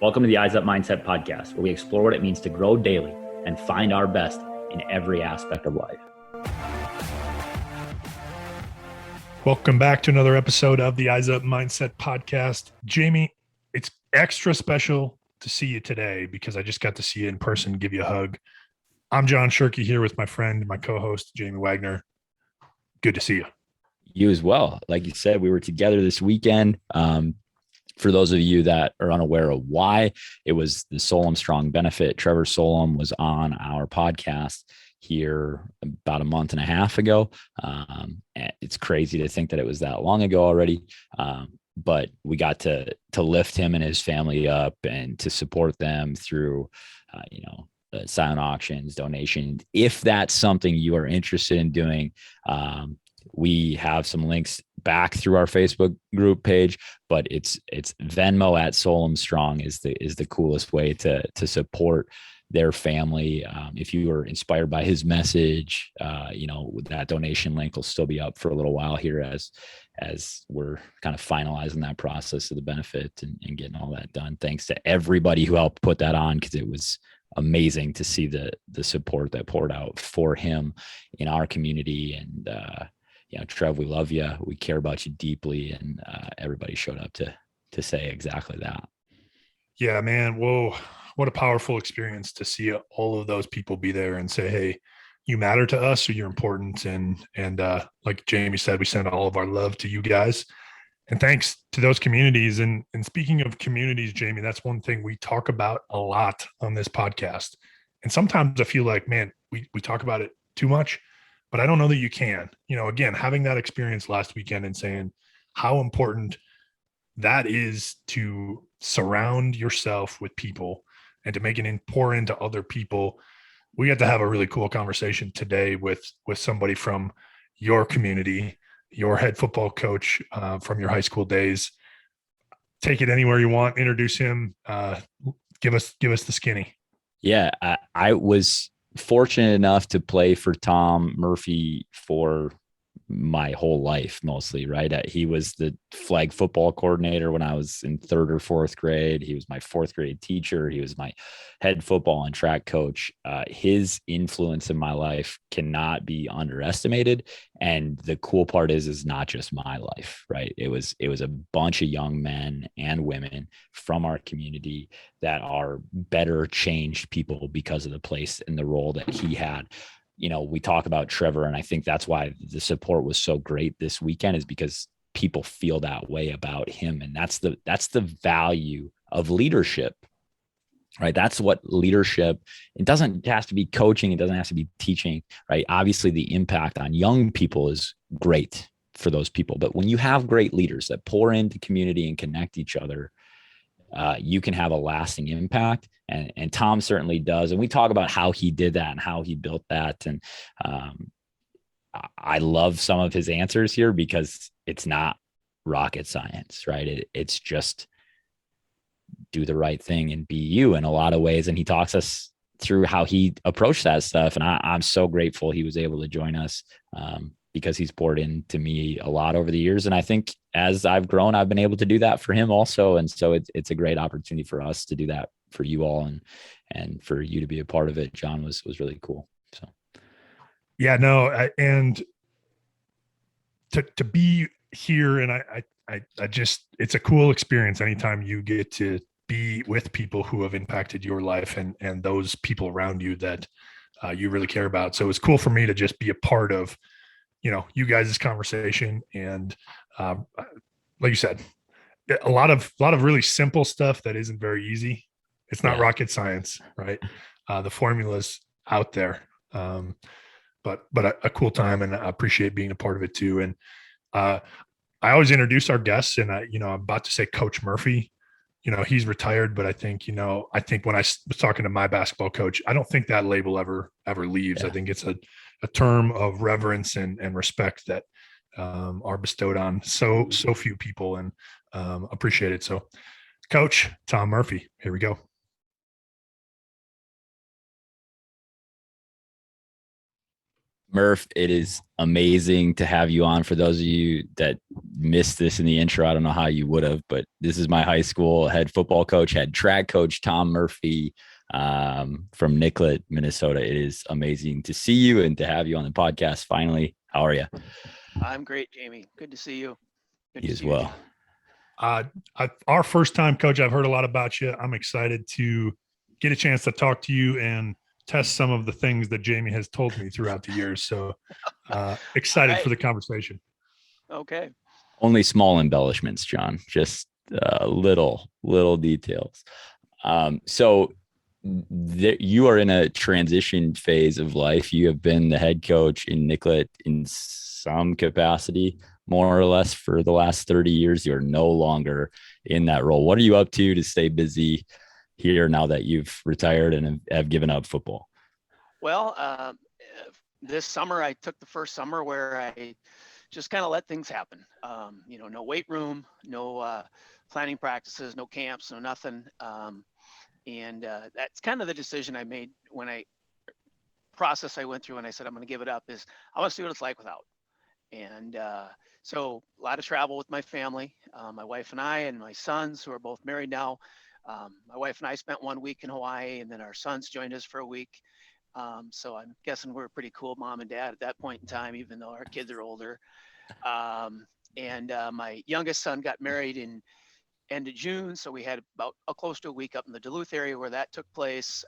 Welcome to the Eyes Up Mindset podcast, where we explore what it means to grow daily and find our best in every aspect of life. Welcome back to another episode of the Eyes Up Mindset podcast. Jamie, it's extra special to see you today because I just got to see you in person, give you a hug. I'm John Shirky here with my friend, my co-host, Jamie Wagner. Good to see you. You as well. Like you said, we were together this weekend. For those of you that are unaware of why, it was the Solom Strong Benefit. Trevor Solom was on our podcast here about a month and a half ago. It's crazy to think that it was that long ago already. But we got to lift him and his family up and to support them through, silent auctions, donations. If that's something you are interested in doing, we have some links back through our Facebook group page, but it's Venmo at Solom Strong is the coolest way to support their family. If you were inspired by his message, that donation link will still be up for a little while here as we're kind of finalizing that process of the benefit and getting all that done. Thanks to everybody who helped put that on, because it was amazing to see the support that poured out for him in our community. And Trev, we love you. We care about you deeply. And everybody showed up to say exactly that. Yeah, man. Whoa. What a powerful experience to see all of those people be there and say, hey, you matter to us, or you're important. And like Jamie said, we send all of our love to you guys. And thanks to those communities. And speaking of communities, Jamie, that's one thing we talk about a lot on this podcast. And sometimes I feel like, man, we talk about it too much, but I don't know that you can. Again, having that experience last weekend and saying how important that is to surround yourself with people and to make it pour into other people. We got to have a really cool conversation today with somebody from your community, your head football coach from your high school days. Take it anywhere you want. Introduce him. Give us the skinny. Yeah, I was fortunate enough to play for Tom Murphy for my whole life, mostly, right? He was the flag football coordinator when I was in third or fourth grade. He was my fourth grade teacher. He was my head football and track coach. His influence in my life cannot be underestimated. And the cool part is not just my life, right? It was a bunch of young men and women from our community that are better changed people because of the place and the role that he had. We talk about Trevor, and I think that's why the support was so great this weekend, is because people feel that way about him. And that's the value of leadership, right? That's what leadership, it doesn't have to be coaching. It doesn't have to be teaching, right? Obviously the impact on young people is great for those people, but when you have great leaders that pour into community and connect each other, you can have a lasting impact. And Tom certainly does. And we talk about how he did that and how he built that. And I love some of his answers here because it's not rocket science, right? It's just do the right thing and be you in a lot of ways. And he talks us through how he approached that stuff. And I'm so grateful he was able to join us because he's poured into me a lot over the years. And I think as I've grown, I've been able to do that for him also. And so it's a great opportunity for us to do that for you all, and for you to be a part of it. John was really cool. So, yeah, no. And to be here, and I just, it's a cool experience anytime you get to be with people who have impacted your life and those people around you that you really care about. So it was cool for me to just be a part of, you guys' conversation. And like you said, a lot of really simple stuff that isn't very easy. It's not rocket science, right? The formula's out there, but a cool time, and I appreciate being a part of it too. And I always introduce our guests, and I'm about to say Coach Murphy. He's retired, but I think when I was talking to my basketball coach, I don't think that label ever leaves. Yeah. I think it's a term of reverence and respect that are bestowed on so few people, and appreciate it. So, Coach Tom Murphy, here we go. Murph, it is amazing to have you on. For those of you that missed this in the intro, I don't know how you would have, but this is my high school head football coach, head track coach, Tom Murphy, from Nicollet, Minnesota. It is amazing to see you and to have you on the podcast finally. How are you? I'm great, Jamie. Good to see you. Good You to as see you, well. John. Our first time, coach. I've heard a lot about you. I'm excited to get a chance to talk to you and test some of the things that Jamie has told me throughout the years. So excited right. for the conversation. Okay. Only small embellishments, John, just little details. So you are in a transition phase of life. You have been the head coach in Nicollet in some capacity, more or less, for the last 30 years. You're no longer in that role. What are you up to stay busy here now that you've retired and have given up football? Well, this summer I took the first summer where I just kind of let things happen. No weight room, no planning practices, no camps, no nothing. And that's kind of the decision I made when I went through and I said, I'm going to give it up, is I want to see what it's like without. And so a lot of travel with my family, my wife and I, and my sons, who are both married now. My wife and I spent 1 week in Hawaii, and then our sons joined us for a week. So I'm guessing we're a pretty cool mom and dad at that point in time, even though our kids are older. And my youngest son got married in end of June. So we had about close to a week up in the Duluth area where that took place.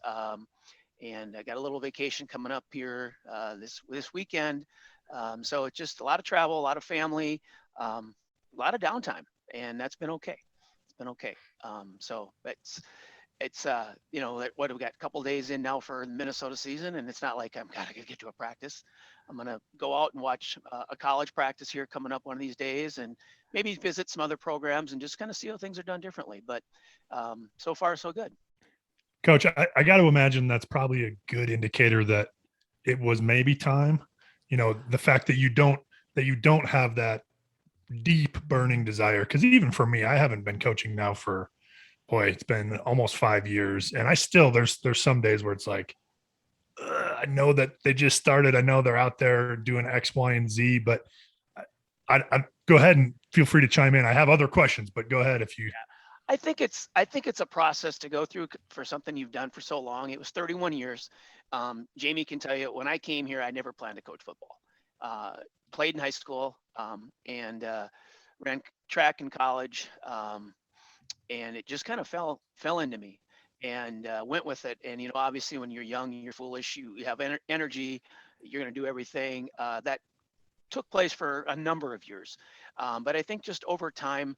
And I got a little vacation coming up here this weekend. So it's just a lot of travel, a lot of family, a lot of downtime, and that's been okay. It's been okay. So it's what we got a couple of days in now for the Minnesota season, and it's not like I gotta get to a practice. I'm gonna go out and watch a college practice here coming up one of these days, and maybe visit some other programs and just kind of see how things are done differently. But so far so good. Coach, I got to imagine that's probably a good indicator that it was maybe time. The fact that you don't have that deep burning desire, because even for me, I haven't been coaching now for, boy, it's been almost 5 years, and I still there's some days where it's like, I know that they just started, I know they're out there doing X, Y, and Z, but I go ahead and feel free to chime in. I have other questions, but go ahead if you. I think it's a process to go through for something you've done for so long. It was 31 years. Jamie can tell you, when I came here, I never planned to coach football. Played in high school, and ran track in college, and it just kind of fell into me, and went with it. And obviously, when you're young and you're foolish, you have energy. You're going to do everything. That took place for a number of years, but I think just over time,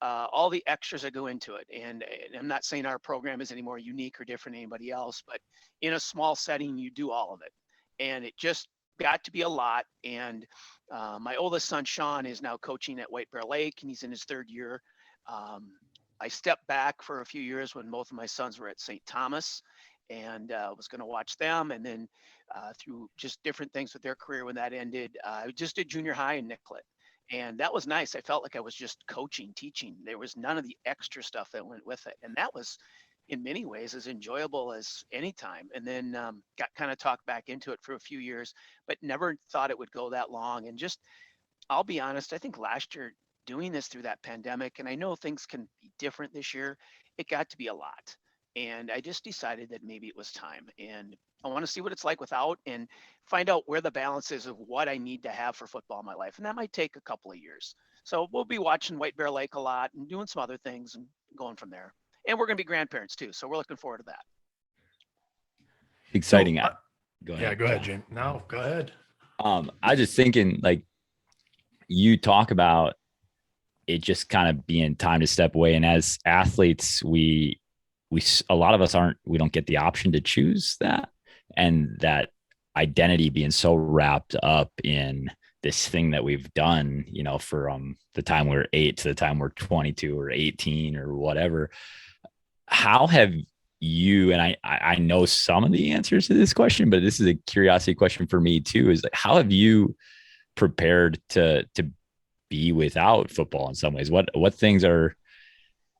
all the extras that go into it. And I'm not saying our program is any more unique or different than anybody else, but in a small setting, you do all of it. And it just got to be a lot. And my oldest son, Sean, is now coaching at White Bear Lake, and he's in his third year. I stepped back for a few years when both of my sons were at St. Thomas, and was going to watch them. And then through just different things with their career, when that ended, I just did junior high in Nicollet. And that was nice. I felt like I was just coaching, teaching. There was none of the extra stuff that went with it. And that was, in many ways, as enjoyable as any time. And then got kind of talked back into it for a few years, but never thought it would go that long. And just, I'll be honest, I think last year, doing this through that pandemic, and I know things can be different this year, it got to be a lot. And I just decided that maybe it was time. And I want to see what it's like without, and find out where the balance is of what I need to have for football in my life. And that might take a couple of years. So we'll be watching White Bear Lake a lot and doing some other things and going from there. And we're going to be grandparents too. So we're looking forward to that. Exciting. So, go ahead. Yeah, go ahead, Jim. No, go ahead. I was just thinking, like, you talk about it just kind of being time to step away. And as athletes, we a lot of us we don't get the option to choose that. And that identity being so wrapped up in this thing that we've done, from the time we're 8 to the time we're 22 or 18 or whatever. How have you, and I know some of the answers to this question, but this is a curiosity question for me too, is like, how have you prepared to be without football in some ways? What things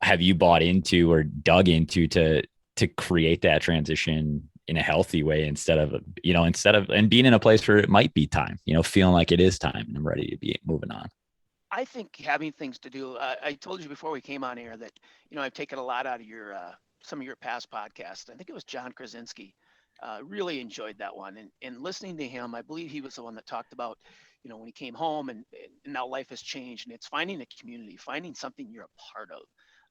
have you bought into or dug into to create that transition in a healthy way instead of and being in a place where it might be time, feeling like it is time and I'm ready to be moving on. I think having things to do. I told you before we came on air that I've taken a lot out of your some of your past podcasts. I think it was John Krasinski. Really enjoyed that one, and listening to him, I believe he was the one that talked about when he came home and now life has changed and it's finding a community, finding something you're a part of.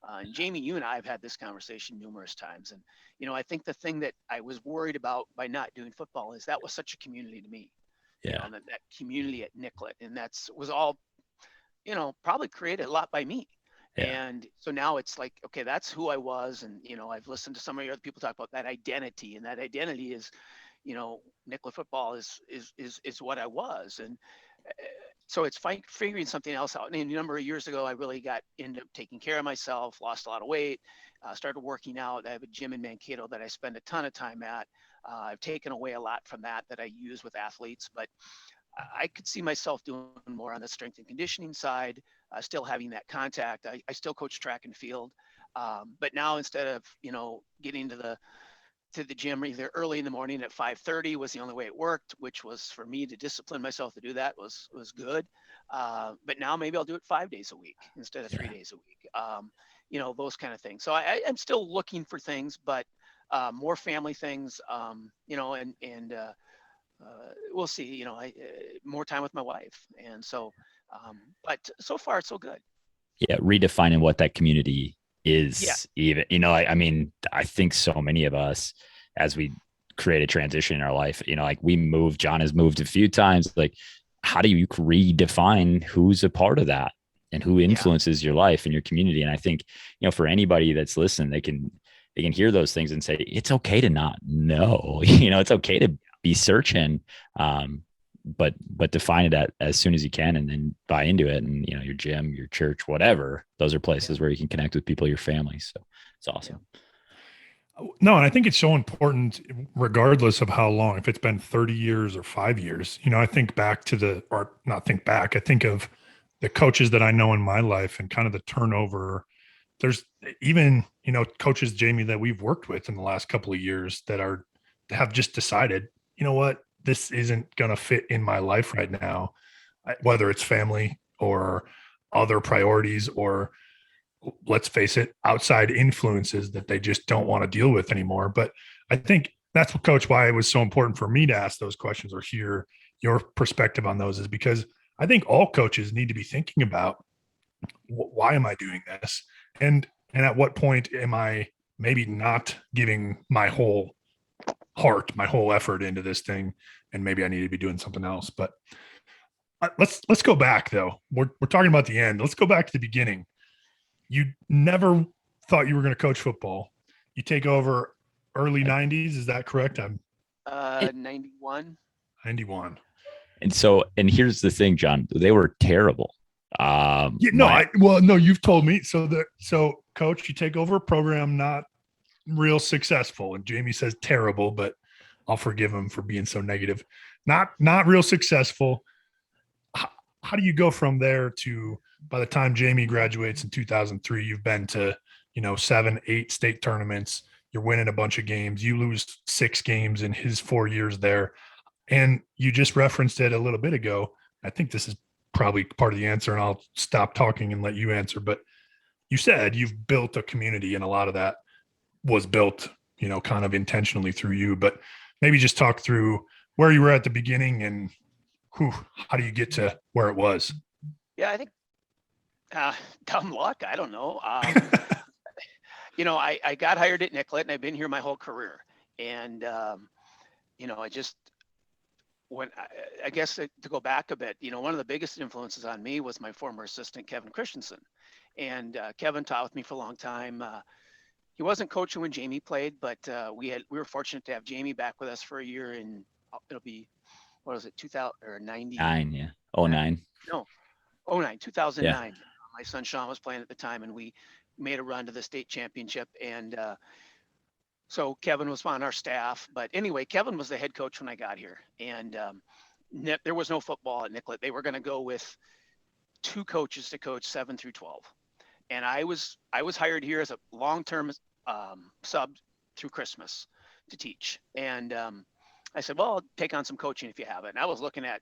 And Jamie, you and I have had this conversation numerous times, and I think the thing that I was worried about by not doing football is that was such a community to me. Yeah. That community at Nicollet, and that's was all probably created a lot by me. Yeah. And so now it's like, okay, that's who I was. And, I've listened to some of your other people talk about that identity, and that identity is, Nicollet football is what I was. And so it's figuring something else out. And a number of years ago, I really got into taking care of myself, lost a lot of weight, started working out. I have a gym in Mankato that I spend a ton of time at. I've taken away a lot from that I use with athletes, but I could see myself doing more on the strength and conditioning side, still having that contact. I still coach track and field, but now instead of getting to the gym either early in the morning at 5:30 was the only way it worked, which was for me to discipline myself to do that was good. But now maybe I'll do it 5 days a week instead of 3 days a week. Those kind of things. So I'm still looking for things, but more family things. And we'll see, more time with my wife. And so, but so far so good. Yeah. Redefining what that community is. Even, I mean, I think so many of us, as we create a transition in our life, like John has moved a few times. Like, how do you redefine who's a part of that and who influences your life and your community? And I think, for anybody that's listening, they can hear those things and say, it's okay to not know, it's okay to be searching, but define it as soon as you can, and then buy into it. And your gym, your church, whatever, those are places where you can connect with people, your family. So it's awesome. No, and I think it's so important, regardless of how long, if it's been 30 years or 5 years. I think back to I think of the coaches that I know in my life and kind of the turnover. There's even coaches, Jamie, that we've worked with in the last couple of years that have just decided, what, this isn't going to fit in my life right now, whether it's family or other priorities, or let's face it, outside influences that they just don't want to deal with anymore. But I think that's what, Coach, why it was so important for me to ask those questions or hear your perspective on those, is because I think all coaches need to be thinking about, why am I doing this? And at what point am I maybe not giving my whole heart, my whole effort into this thing, and maybe I need to be doing something else. But let's go back, though. We're talking about the end. Let's go back to the beginning. You never thought you were going to coach football. You take over early 90s. Is that correct? I'm 91. 91. And here's the thing, John, they were terrible. No, you've told me. So Coach, you take over a program not real successful, and Jamie says terrible, but I'll forgive him for being so negative. Not real successful. How do you go from there to, by the time Jamie graduates in 2003, you've been to 7-8 state tournaments, you're winning a bunch of games, you lose 6 games in his 4 years there, and you just referenced it a little bit ago. I think this is probably part of the answer, and I'll stop talking and let you answer. But you said you've built a community, and a lot of that was built, kind of intentionally through you. But maybe just talk through where you were at the beginning and how do you get to where it was? Yeah, I think dumb luck. I don't know. I got hired at Nicollet, and I've been here my whole career. And I guess to go back a bit, one of the biggest influences on me was my former assistant, Kevin Christensen. And Kevin taught with me for a long time. He wasn't coaching when Jamie played, but we were fortunate to have Jamie back with us for a year, and it'll be, what was it, 2000 or 99? Yeah. 09. No, 2009. Yeah. My son Sean was playing at the time, and we made a run to the state championship. And so Kevin was on our staff. But anyway, Kevin was the head coach when I got here, and there was no football at Nicollet. They were going to go with 2 coaches to coach 7 through 12. And I was hired here as a long-term sub through Christmas. to teach. And I said, well, I'll take on some coaching if you have it. And I was looking at,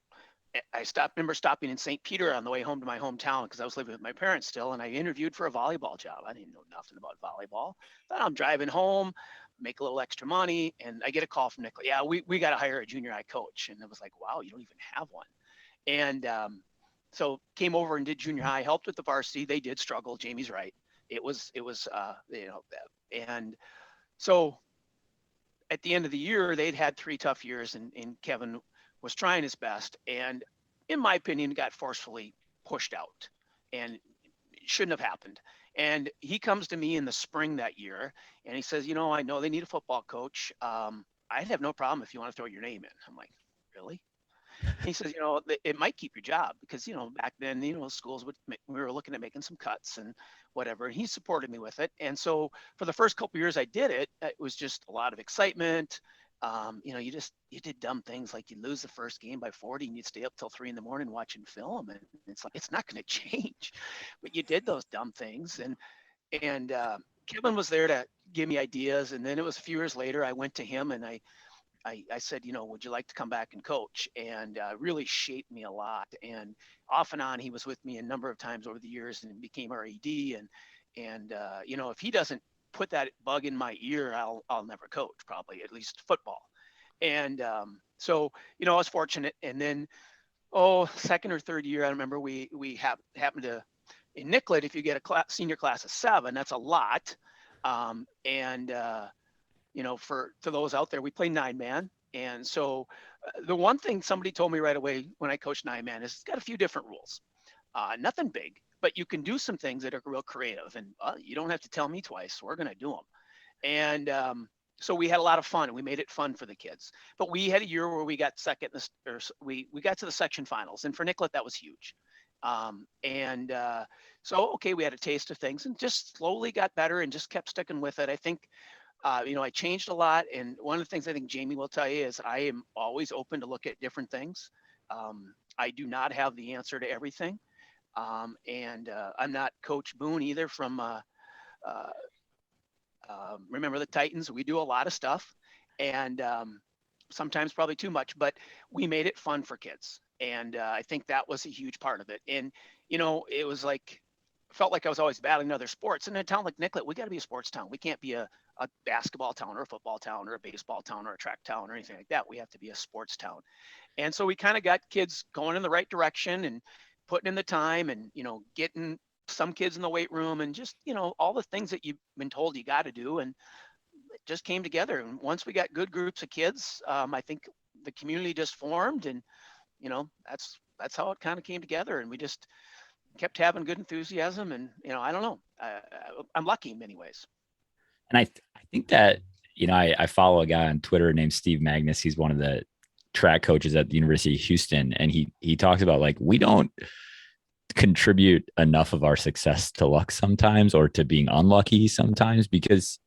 remember stopping in St. Peter on the way home to my hometown because I was living with my parents still, and I interviewed for a volleyball job. I didn't know nothing about volleyball. But I'm driving home, make a little extra money, and I get a call from Nicholas. Yeah, we got to hire a junior high coach. And I was like, wow, you don't even have one. And so came over and did junior high, helped with the varsity. They did struggle. Jamie's right. It was and so at the end of the year, they'd had 3 tough years, and Kevin was trying his best, and in my opinion, got forcefully pushed out, and it shouldn't have happened. And he comes to me in the spring that year, and he says, I know they need a football coach. I'd have no problem if you want to throw your name in. I'm like, really? He says, it might keep your job because, back then, schools we were looking at making some cuts and whatever. And he supported me with it. And so for the first couple of years I did it, it was just a lot of excitement. You did dumb things like you lose the first game by 40 and you'd stay up till 3 a.m. watching film. And it's like, it's not going to change, but you did those dumb things. And Kevin was there to give me ideas. And then it was a few years later, I went to him and I said, would you like to come back and coach? And really shaped me a lot. And off and on, he was with me a number of times over the years and became our AD. And if he doesn't put that bug in my ear, I'll never coach, probably, at least football. And so I was fortunate. And then, second or third year, I remember we happened to, in Nicollet, if you get a senior class of 7, that's a lot. For those out there, we play 9-man. And so the one thing somebody told me right away when I coached 9-man is it's got a few different rules. Nothing big, but you can do some things that are real creative, and you don't have to tell me twice. We're going to do them. And so we had a lot of fun, and we made it fun for the kids. But we had a year where we got second, we got to the section finals, and for Nicollet, that was huge. So we had a taste of things and just slowly got better and just kept sticking with it. I think I changed a lot. And one of the things I think Jamie will tell you is I am always open to look at different things. I do not have the answer to everything. I'm not Coach Boone either from Remember the Titans. We do a lot of stuff and sometimes probably too much, but we made it fun for kids. And I think that was a huge part of it. And, it was felt like I was always battling other sports. And in a town like Nicollet, we got to be a sports town. We can't be a basketball town or a football town or a baseball town or a track town or anything like that. We have to be a sports town. And so we kind of got kids going in the right direction and putting in the time and, getting some kids in the weight room and just, all the things that you've been told you got to do. And it just came together. And once we got good groups of kids, I think the community just formed and, that's how it kind of came together. And we just kept having good enthusiasm. And, I don't know, I'm lucky in many ways. And I think that, I follow a guy on Twitter named Steve Magnus. He's one of the track coaches at the University of Houston. And he talks about we don't contribute enough of our success to luck sometimes or to being unlucky sometimes, because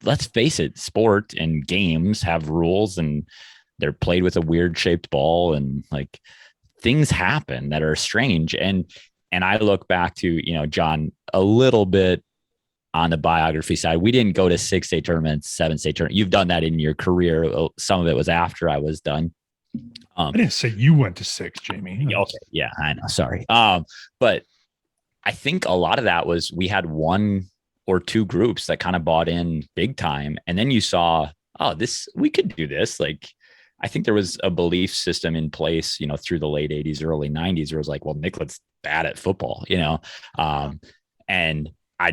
let's face it, sport and games have rules and they're played with a weird shaped ball and things happen that are strange. And I look back to, John, a little bit on the biography side. We didn't go to 6 state tournaments, 7 state tournaments. You've done that in your career. Some of it was after I was done. I didn't say you went to 6, Jamie. Okay. Yeah, I know. Sorry. But I think a lot of that was we had 1 or 2 groups that kind of bought in big time. And then you saw, we could do this. I think there was a belief system in place, through the late 80s, early 90s, where it was well, Nicollet's bad at football, and I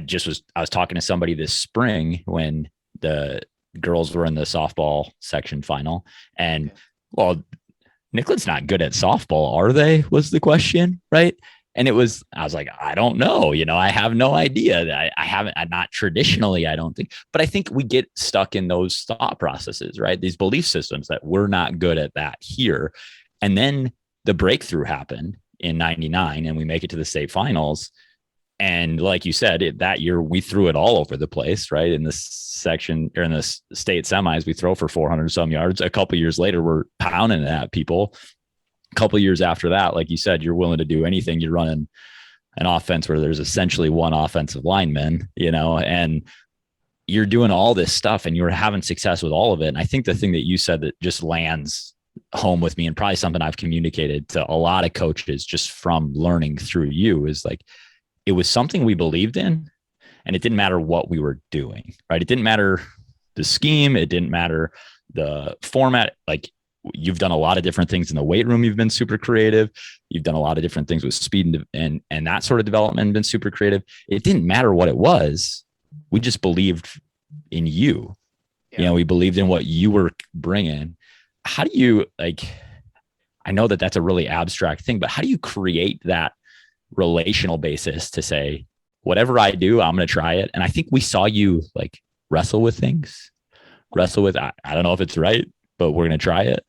was talking to somebody this spring when the girls were in the softball section final, and well, Nicollet's not good at softball, are they? Was the question, right? And I was like, I don't know. I have no idea. I'm not traditionally, I don't think, but I think we get stuck in those thought processes, right? These belief systems that we're not good at that here. And then the breakthrough happened in 99 and we make it to the state finals. And like you said, that year we threw it all over the place, right? In the section or in the state semis, we throw for 400 some yards. A couple of years later, we're pounding it at people. A couple of years after that, like you said, you're willing to do anything. You're running an offense where there's essentially 1 offensive lineman, and you're doing all this stuff and you're having success with all of it. And I think the thing that you said that just lands home with me, and probably something I've communicated to a lot of coaches just from learning through you, is like, it was something we believed in, and it didn't matter what we were doing, right? It didn't matter the scheme. It didn't matter the format. Like, you've done a lot of different things in the weight room. You've been super creative. You've done a lot of different things with speed and that sort of development, and been super creative. It didn't matter what it was. We just believed in you. Yeah. You know, we believed in what you were bringing. How do you, like, I know that that's a really abstract thing, but how do you create that relational basis to say, whatever I do, I'm going to try it? And I think we saw you like wrestle with things, I don't know if it's right, but we're going to try it.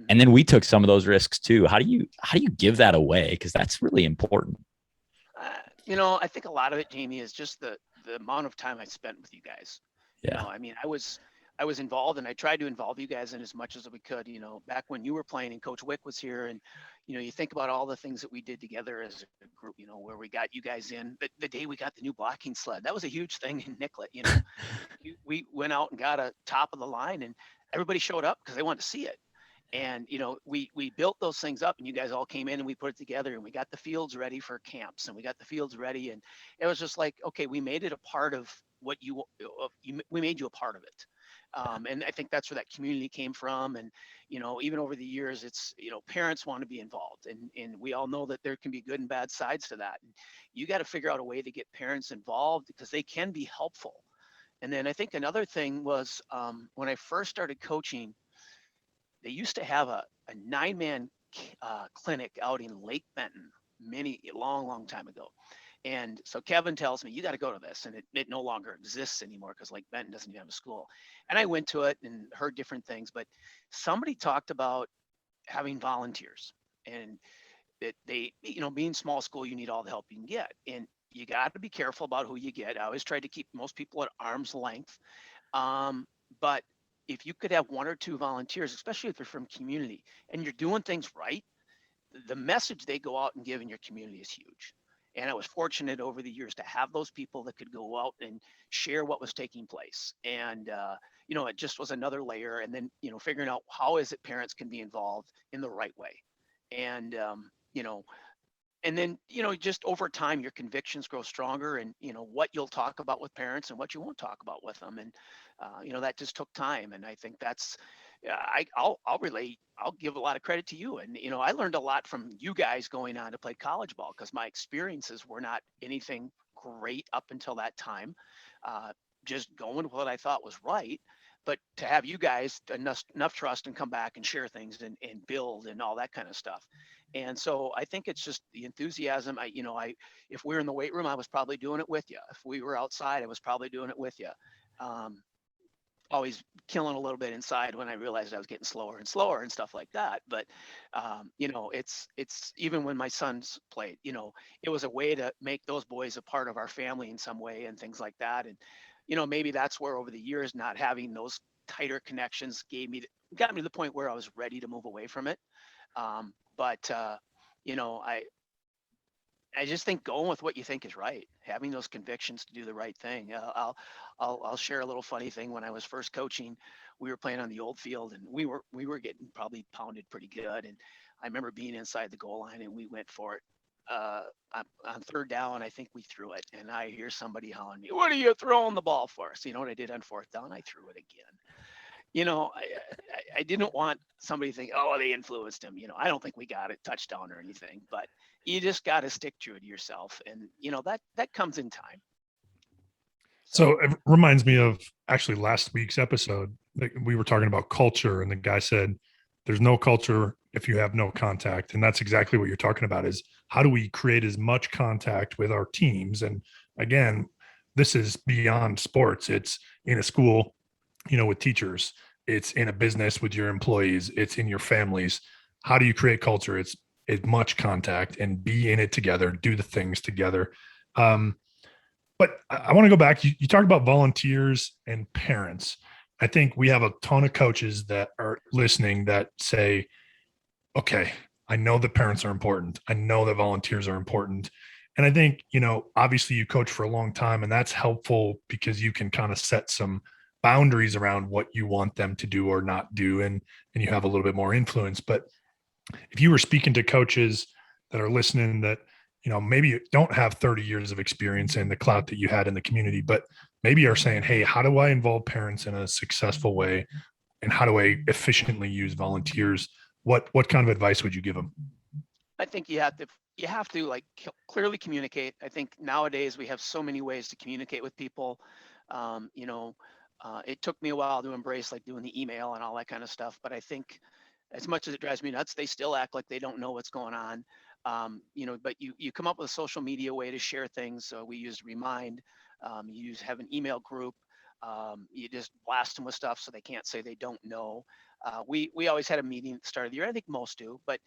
And then we took some of those risks too. How do you give that away? Because that's really important. You know, I think a lot of it, Jamie, is just the amount of time I spent with you guys. Yeah. You know, I mean, I was involved, and I tried to involve you guys in as much as we could, you know, back when you were playing and Coach Wick was here. And, you know, you think about all the things that we did together as a group, you know, where we got you guys in. But the day we got the new blocking sled, that was a huge thing in Nicollet. You know, we went out and got a top of the line, and everybody showed up because they wanted to see it. And, you know, we built those things up, and you guys all came in and we put it together, and we got the fields ready for camps, and we got the fields ready. And it was just like, okay, we made it a part of what we made you a part of it. And I think that's where that community came from. And, you know, even over the years, it's, you know, parents want to be involved, and we all know that there can be good and bad sides to that. And you got to figure out a way to get parents involved, because they can be helpful. And then I think another thing was, when I first started coaching, they used to have a 9-man clinic out in Lake Benton long time ago. And so Kevin tells me, you got to go to this. And it no longer exists anymore, because Lake Benton doesn't even have a school. And I went to it and heard different things, but somebody talked about having volunteers, and that they, you know, being small school, you need all the help you can get. And you got to be careful about who you get. I always tried to keep most people at arm's length. But if you could have 1 or 2 volunteers, especially if they're from community and you're doing things right, the message they go out and give in your community is huge. And I was fortunate over the years to have those people that could go out and share what was taking place. And, you know, it just was another layer. And then, you know, figuring out how is it parents can be involved in the right way. And, you know, and then, you know, just over time, your convictions grow stronger, and, you know, what you'll talk about with parents and what you won't talk about with them. And, you know, that just took time. And I think that's, I'll give a lot of credit to you. And, you know, I learned a lot from you guys going on to play college ball, because my experiences were not anything great up until that time. Just going with what I thought was right. But to have you guys enough trust and come back and share things and build and all that kind of stuff. And so I think it's just the enthusiasm. If we were in the weight room, I was probably doing it with you. If we were outside, I was probably doing it with you. Always killing a little bit inside when I realized I was getting slower and slower and stuff like that. But, you know, it's even when my sons played, you know, it was a way to make those boys a part of our family in some way and things like that. And, you know, maybe that's where over the years, not having those tighter connections got me to the point where I was ready to move away from it. But you know, I just think going with what you think is right, having those convictions to do the right thing. I'll share a little funny thing. When I was first coaching, we were playing on the old field, and we were getting probably pounded pretty good. And I remember being inside the goal line, and we went for it. On 3rd down, I think we threw it, and I hear somebody hollering me, "What are you throwing the ball for?" So you know what I did on 4th down? I threw it again. You know, I didn't want somebody to think, oh, they influenced him. You know, I don't think we got a touchdown or anything, but you just got to stick true to yourself. And, you know, that comes in time. So it reminds me of actually last week's episode. We were talking about culture, and the guy said, there's no culture if you have no contact. And that's exactly what you're talking about, is how do we create as much contact with our teams? And again, this is beyond sports. It's in a school, you know, with teachers, it's in a business with your employees, it's in your families. How do you create culture? It's much contact and be in it together, do the things together. But I want to go back. You talked about volunteers and parents. I think we have a ton of coaches that are listening that say, okay, I know the parents are important. I know that volunteers are important. And I think, obviously you coach for a long time, and that's helpful because you can kind of set some boundaries around what you want them to do or not do. And you have a little bit more influence. But if you were speaking to coaches that are listening that, maybe you don't have 30 years of experience in the clout that you had in the community, but maybe are saying, hey, how do I involve parents in a successful way? And how do I efficiently use volunteers? What kind of advice would you give them? I think you have to like clearly communicate. I think nowadays we have so many ways to communicate with people. It took me a while to embrace like doing the email and all that kind of stuff, but I think as much as it drives me nuts, they still act like they don't know what's going on. But you come up with a social media way to share things. So we use Remind. Have an email group. You just blast them with stuff so they can't say they don't know. We always had a meeting at the start of the year. I think most do, but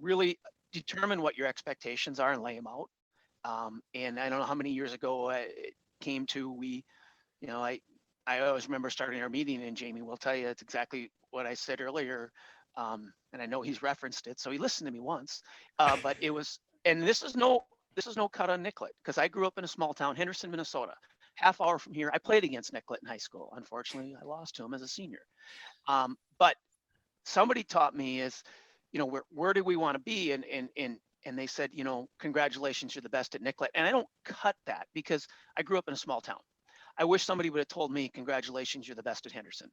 really determine what your expectations are and lay them out. And I don't know how many years ago it came to I always remember starting our meeting, and Jamie will tell you it's exactly what I said earlier. And I know he's referenced it, so he listened to me once. But it was, and this is no cut on Nicollet, because I grew up in a small town, Henderson, Minnesota, half hour from here. I played against Nicollet in high school. Unfortunately, I lost to him as a senior. But somebody taught me is, where do we want to be? And they said, congratulations, you're the best at Nicollet. And I don't cut that because I grew up in a small town. I wish somebody would have told me, congratulations, you're the best at Henderson,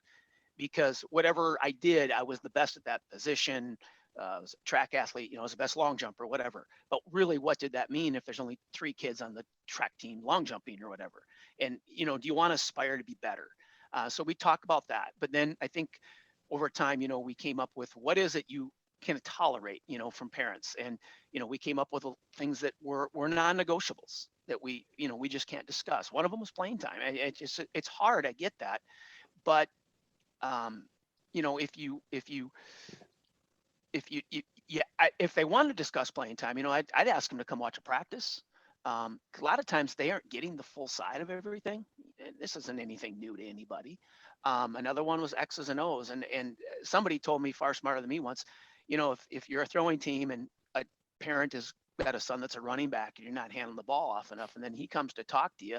because whatever I did, I was the best at that position. I was a track athlete, I was the best long jumper, whatever. But really, what did that mean if there's only 3 kids on the track team long jumping or whatever? And, do you want to aspire to be better? So we talk about that. But then I think over time, we came up with what is it you can tolerate, from parents. And, we came up with things that were non-negotiables that we just can't discuss. One of them was playing time. It's hard. I get that. But, if they want to discuss playing time, I'd ask them to come watch a practice. A lot of times they aren't getting the full side of everything. And this isn't anything new to anybody. Another one was X's and O's. And somebody told me far smarter than me once, if you're a throwing team and a parent has got a son that's a running back and you're not handling the ball off enough, and then he comes to talk to you,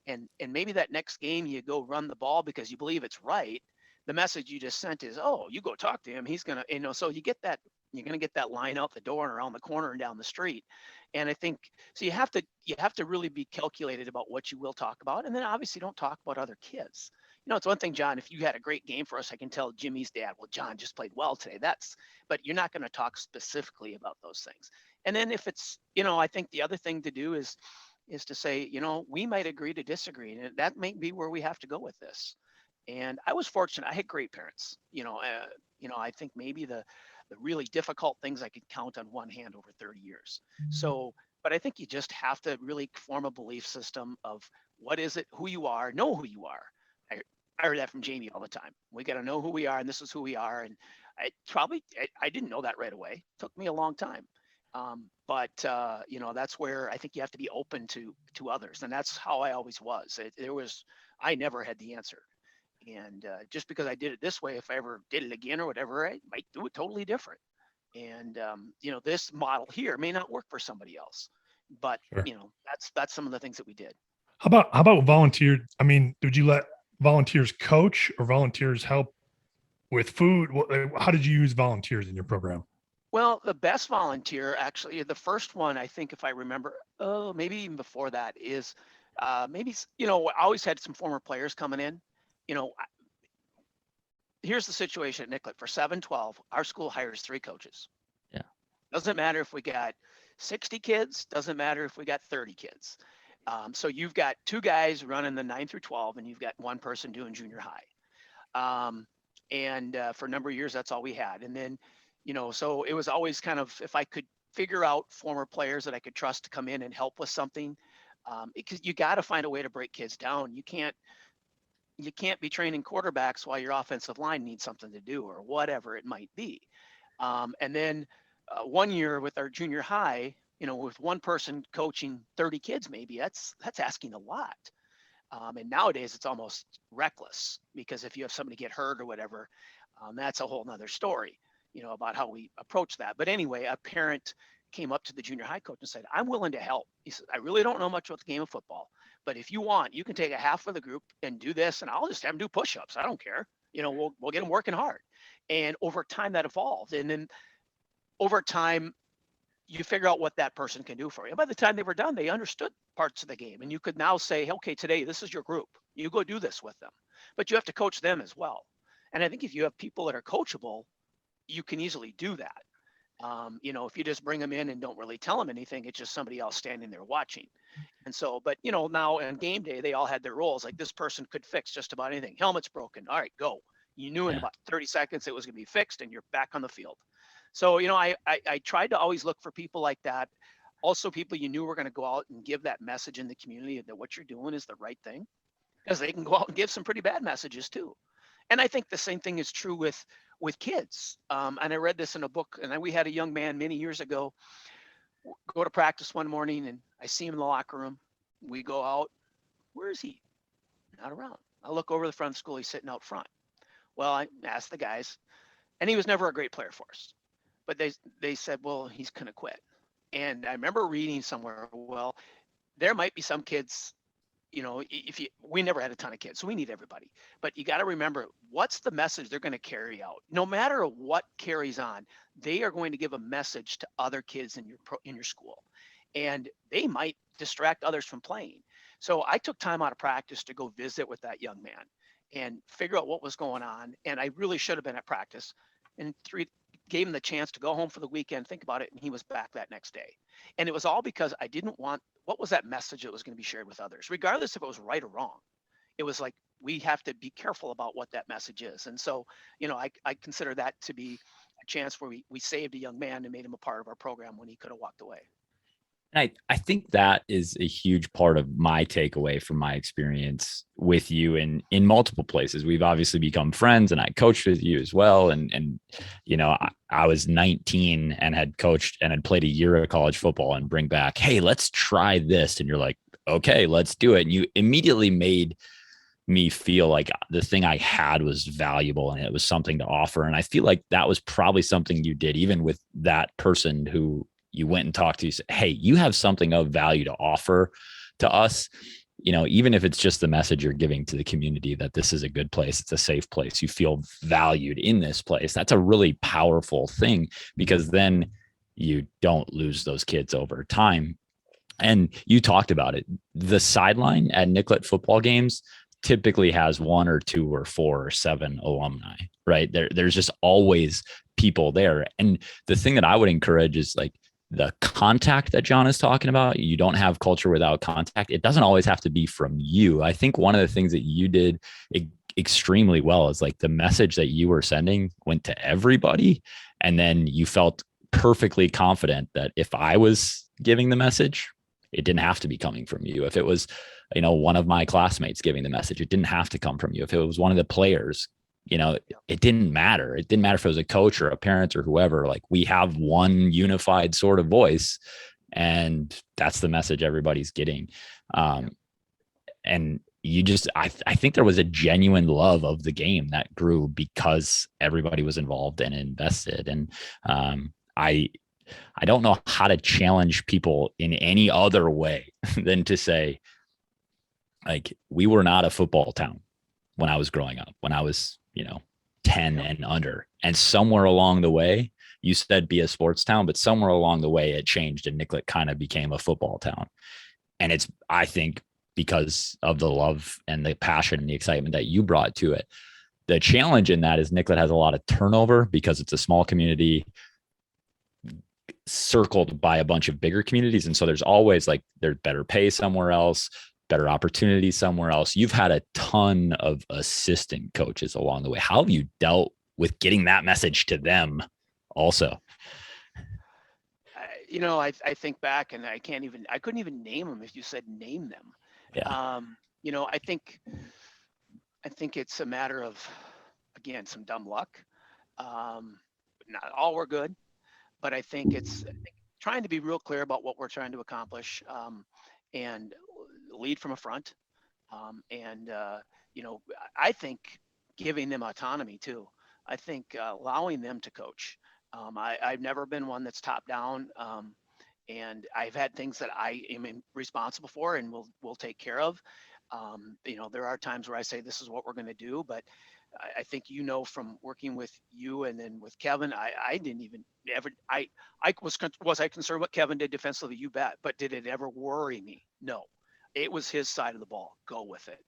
and maybe that next game you go run the ball because you believe it's right, the message you just sent is, oh, you go talk to him, he's gonna, so you get that, you're gonna get that line out the door and around the corner and down the street. And I think so you have to really be calculated about what you will talk about, and then obviously don't talk about other kids. It's one thing, John, if you had a great game for us, I can tell Jimmy's dad, well, John just played well today. But you're not going to talk specifically about those things. And then if it's, I think the other thing to do is to say, we might agree to disagree. And that may be where we have to go with this. And I was fortunate. I had great parents. I think maybe the really difficult things I could count on one hand over 30 years. So, but I think you just have to really form a belief system of what is it, who you are, know who you are. I heard that from Jamie all the time. We got to know who we are, and this is who we are. And I didn't know that right away. It took me a long time. But that's where I think you have to be open to others. And that's how I always was. I never had the answer. And just because I did it this way, if I ever did it again or whatever, I might do it totally different. And, this model here may not work for somebody else, but, Sure. That's some of the things that we did. How about volunteer? I mean, did you let volunteers coach or volunteers help with food? How did you use volunteers in your program? Well, the best volunteer, actually, the first one, I think, if I remember, maybe even before that, is maybe, I always had some former players coming in. Here's the situation at Nicollet. For 7-12, our school hires 3 coaches. Yeah. Doesn't matter if we got 60 kids, doesn't matter if we got 30 kids. So you've got 2 guys running the 9 through 12, and you've got 1 person doing junior high. And for a number of years, that's all we had. And then, so it was always kind of, if I could figure out former players that I could trust to come in and help with something, because you got to find a way to break kids down. You can't be training quarterbacks while your offensive line needs something to do or whatever it might be. And then one year with our junior high, with 1 person coaching 30 kids, maybe that's asking a lot. And nowadays it's almost reckless, because if you have somebody get hurt or whatever, that's a whole nother story, about how we approach that. But anyway, a parent came up to the junior high coach and said, I'm willing to help. He said, I really don't know much about the game of football, but if you want, you can take a half of the group and do this, and I'll just have them do push-ups. I don't care. We'll get them working hard. And over time that evolved. And then over time, you figure out what that person can do for you. By the time they were done, they understood parts of the game. And you could now say, okay, today, this is your group. You go do this with them. But you have to coach them as well. And I think if you have people that are coachable, you can easily do that. If you just bring them in and don't really tell them anything, it's just somebody else standing there watching. And so, but now on game day, they all had their roles. Like this person could fix just about anything. Helmet's broken. All right, go. You knew in about 30 seconds it was going to be fixed and you're back on the field. So, I tried to always look for people like that. Also people you knew were going to go out and give that message in the community that what you're doing is the right thing, because they can go out and give some pretty bad messages too. And I think the same thing is true with kids. And I read this in a book, and then we had a young man many years ago go to practice one morning, and I see him in the locker room. We go out. Where is he? Not around. I look over the front of the school. He's sitting out front. Well, I asked the guys, and he was never a great player for us. But they said, well, he's going to quit. And I remember reading somewhere, well, there might be some kids, we never had a ton of kids, so we need everybody. But you got to remember, what's the message they're going to carry out? No matter what carries on, they are going to give a message to other kids in your school. And they might distract others from playing. So I took time out of practice to go visit with that young man and figure out what was going on. And I really should have been at practice. And gave him the chance to go home for the weekend, think about it, and he was back that next day. And it was all because I didn't want, what was that message that was going to be shared with others, regardless if it was right or wrong. It was like, we have to be careful about what that message is. And so, I consider that to be a chance where we saved a young man and made him a part of our program when he could have walked away. I think that is a huge part of my takeaway from my experience with you in multiple places. We've obviously become friends, and I coached with you as well. And I was 19 and had coached and had played a year of college football, and bring back, hey, let's try this. And you're like, okay, let's do it. And you immediately made me feel like the thing I had was valuable and it was something to offer. And I feel like that was probably something you did, even with that person who you went and talked to, you said, hey, you have something of value to offer to us. Even if it's just the message you're giving to the community that this is a good place, it's a safe place, you feel valued in this place. That's a really powerful thing, because then you don't lose those kids over time. And you talked about it. The sideline at Nicollet football games typically has 1 or 2 or 4 or 7 alumni, right? There's just always people there. And the thing that I would encourage is like, the contact that John is talking about. You don't have culture without contact. It doesn't always have to be from you. I think one of the things that you did extremely well is like the message that you were sending went to everybody. And then you felt perfectly confident that if I was giving the message, it didn't have to be coming from you. If it was, one of my classmates giving the message, it didn't have to come from you. If it was one of the players, it didn't matter. It didn't matter if it was a coach or a parent or whoever. Like, we have one unified sort of voice, and that's the message everybody's getting. And you just, I think there was a genuine love of the game that grew because everybody was involved and invested. And I don't know how to challenge people in any other way than to say, like, we were not a football town when I was growing up, when I was 10 and under. And somewhere along the way, you said be a sports town, but somewhere along the way it changed and Nicollet kind of became a football town. And it's, I think, because of the love and the passion and the excitement that you brought to it. The challenge in that is Nicollet has a lot of turnover because it's a small community circled by a bunch of bigger communities. And so there's always like, there's better pay somewhere else, better opportunity somewhere else. You've had a ton of assistant coaches along the way. How have you dealt with getting that message to them also? I think back and I couldn't even name them if you said name them. Yeah. I think it's a matter of, again, some dumb luck. Not all were good, but I think trying to be real clear about what we're trying to accomplish, and lead from a front. I think giving them autonomy too. I think allowing them to coach. I've never been one that's top down. And I've had things that I am responsible for and will take care of. There are times where I say this is what we're going to do, but I think from working with you and then with Kevin, I didn't even ever I was I concerned what Kevin did defensively? You bet, but did it ever worry me? No, it was his side of the ball. Go with it,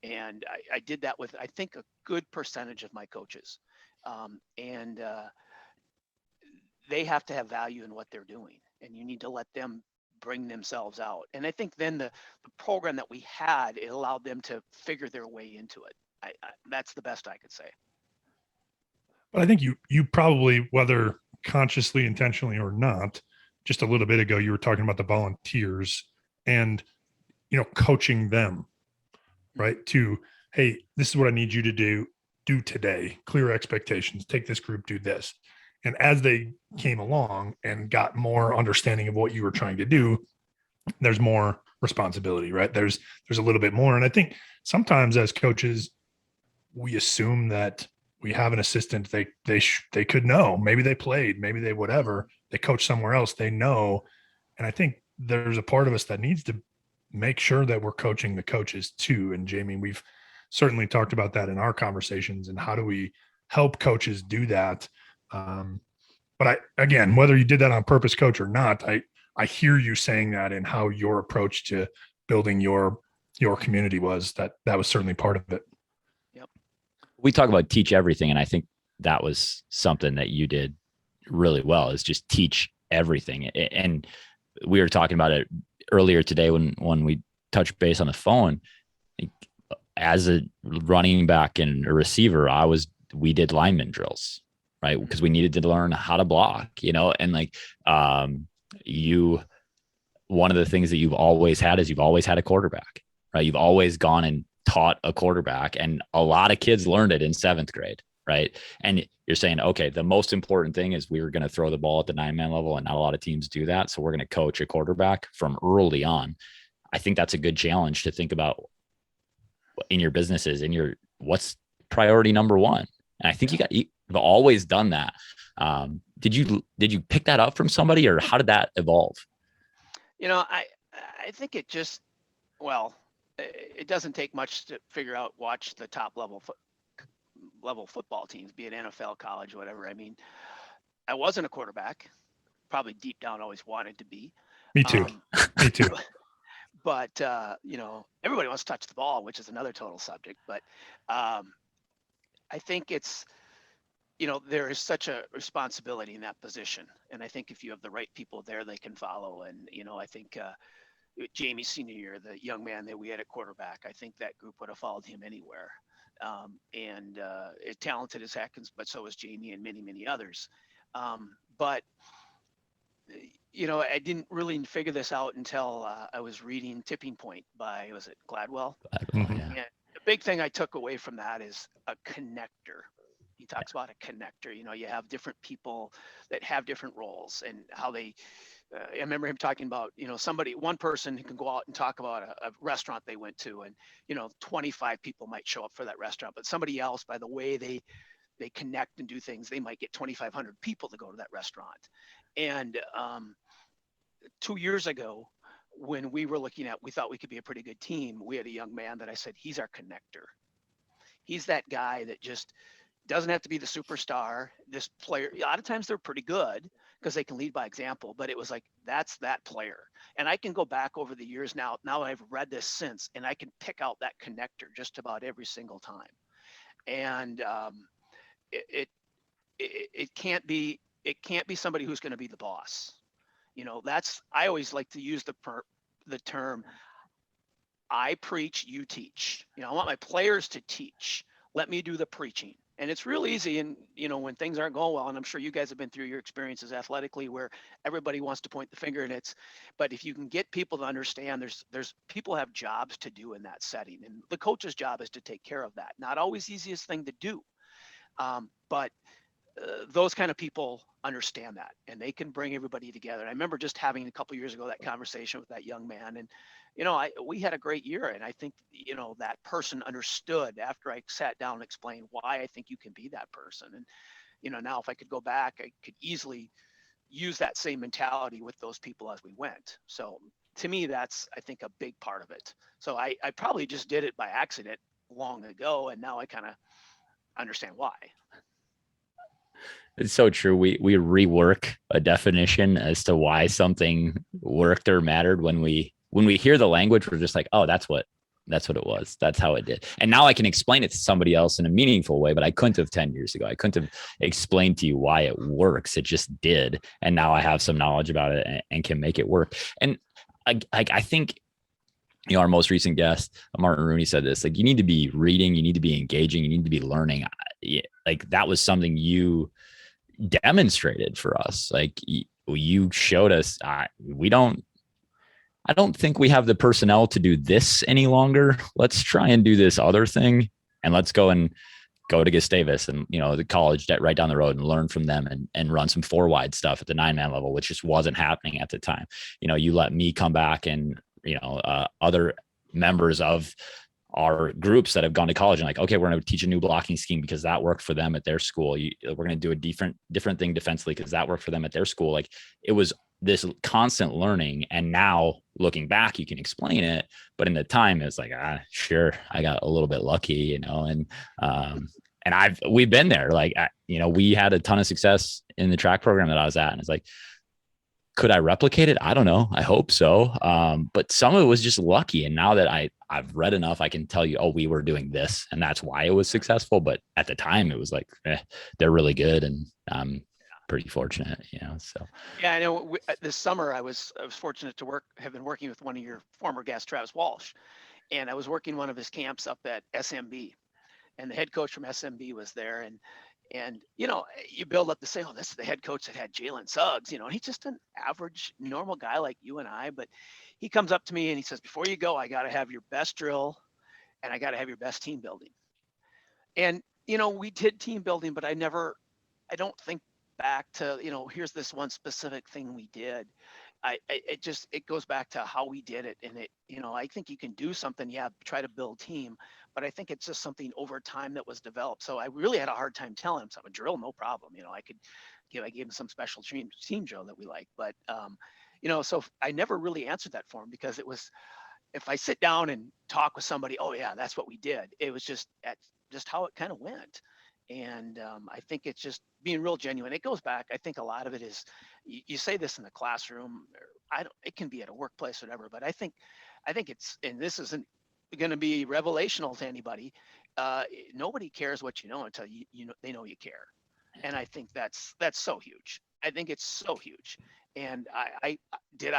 and I did that with I think a good percentage of my coaches, and they have to have value in what they're doing, and you need to let them bring themselves out. And I think then the program that we had, it allowed them to figure their way into it. That's the best I could say. But I think you probably, whether consciously, intentionally or not, just a little bit ago, you were talking about the volunteers and, coaching them, right? To, hey, this is what I need you to do today, clear expectations, take this group, do this. And as they came along and got more understanding of what you were trying to do, there's more responsibility, right? There's a little bit more. And I think sometimes as coaches, we assume that we have an assistant, they could know, maybe they played, maybe they whatever, they coach somewhere else, they know. And I think there's a part of us that needs to make sure that we're coaching the coaches too. And Jamie, we've certainly talked about that in our conversations, and how do we help coaches do that? But again, whether you did that on purpose, coach, or not, I hear you saying that, and how your approach to building your community was that was certainly part of it. Yep. We talk about teach everything, and I think that was something that you did really well, is just teach everything. And we were talking about it earlier today when we touched base on the phone. As a running back and a receiver, we did lineman drills, right? Because we needed to learn how to block, and one of the things that you've always had is you've always had a quarterback, right? You've always gone and taught a quarterback, and a lot of kids learned it in 7th grade, right? And you're saying, okay, the most important thing is we were going to throw the ball at the 9-man level, and not a lot of teams do that. So we're going to coach a quarterback from early on. I think that's a good challenge to think about in your businesses, what's priority number one. And I think you've always done that. Did you pick that up from somebody, or how did that evolve? I think it just, it doesn't take much to figure out, watch the top level football teams, be it NFL, college, whatever. I mean, I wasn't a quarterback, probably deep down always wanted to be. Me too. Me too. But everybody wants to touch the ball, which is another total subject. But I think it's, there is such a responsibility in that position. And I think if you have the right people there, they can follow. And, I think Jamie's senior year, the young man that we had at quarterback, I think that group would have followed him anywhere. And talented as heck, but so was Jamie and many, many others. But I didn't really figure this out until I was reading Tipping Point by, was it Gladwell? Mm-hmm. Yeah. And the big thing I took away from that is a connector. He talks about a connector. You have different people that have different roles, and how they, I remember him talking about, one person who can go out and talk about a restaurant they went to, and, 25 people might show up for that restaurant, but somebody else, by the way they connect and do things, they might get 2,500 people to go to that restaurant. And 2 years ago, when we were we thought we could be a pretty good team, we had a young man that I said, he's our connector. He's that guy that just doesn't have to be the superstar. This player, a lot of times they're pretty good because they can lead by example, but it was like, that's that player. And I can go back over the years now I've read this since, and I can pick out that connector just about every single time. And it can't be somebody who's going to be the boss. I always like to use the term, I preach, you teach. I want my players to teach. Let me do the preaching. And it's real easy. And, when things aren't going well, and I'm sure you guys have been through your experiences athletically where everybody wants to point the finger, and but if you can get people to understand, there's people have jobs to do in that setting. And the coach's job is to take care of that. Not always the easiest thing to do. But those kind of people understand that, and they can bring everybody together. And I remember just having a couple of years ago that conversation with that young man, and we had a great year. And I think that person understood after I sat down and explained why I think you can be that person. And now if I could go back, I could easily use that same mentality with those people as we went. So to me, that's, I think, a big part of it. So I probably just did it by accident long ago, and now I kind of understand why. It's so true. We rework a definition as to why something worked or mattered. When we hear the language, we're just like, oh, that's what it was. That's how it did. And now I can explain it to somebody else in a meaningful way, but I couldn't have 10 years ago. I couldn't have explained to you why it works. It just did. And now I have some knowledge about it and can make it work. And I think, our most recent guest, Martin Rooney, said this, like, you need to be reading, you need to be engaging, you need to be learning. Like, that was something you demonstrated for us. Like, you showed us, I don't think we have the personnel to do this any longer. Let's try and do this other thing, and let's go to Gustavus and, the college right down the road and learn from them and run some 4-wide stuff at the 9-man level, which just wasn't happening at the time. You let me come back and, other members of our groups that have gone to college and like, okay, we're going to teach a new blocking scheme because that worked for them at their school. We're going to do a different thing defensively because that worked for them at their school. Like, it was this constant learning. And now looking back, you can explain it, but in the time it's like, sure, I got a little bit lucky, and we've been there. Like, we had a ton of success in the track program that I was at. And it's like, could I replicate it? I don't know. I hope so. But some of it was just lucky. And now that I've read enough, I can tell you, oh, we were doing this and that's why it was successful. But at the time it was like, they're really good. And I'm pretty fortunate, so. Yeah, I know this summer I was fortunate to have been working with one of your former guests, Travis Walsh. And I was working one of his camps up at SMB, and the head coach from SMB was there. And you build up to say, oh, this is the head coach that had Jalen Suggs, and he's just an average, normal guy like you and I. But he comes up to me and he says, before you go, I got to have your best drill and I got to have your best team building. And, we did team building, but I don't think back to, here's this one specific thing we did. It goes back to how we did it. And I think you can do something, try to build team, but I think it's just something over time that was developed. So I really had a hard time telling him something. Drill, no problem. I gave him some special team drill that we like, but so I never really answered that for him, because it was, if I sit down and talk with somebody, oh yeah, that's what we did. It was just how it kind of went. And I think it's just being real genuine. It goes back. I think a lot of it is, you say this in the classroom, it can be at a workplace, whatever, but I think it's, and this isn't going to be revelational to anybody. Nobody cares what you know until they know you care. And I think that's so huge. I think it's so huge. And I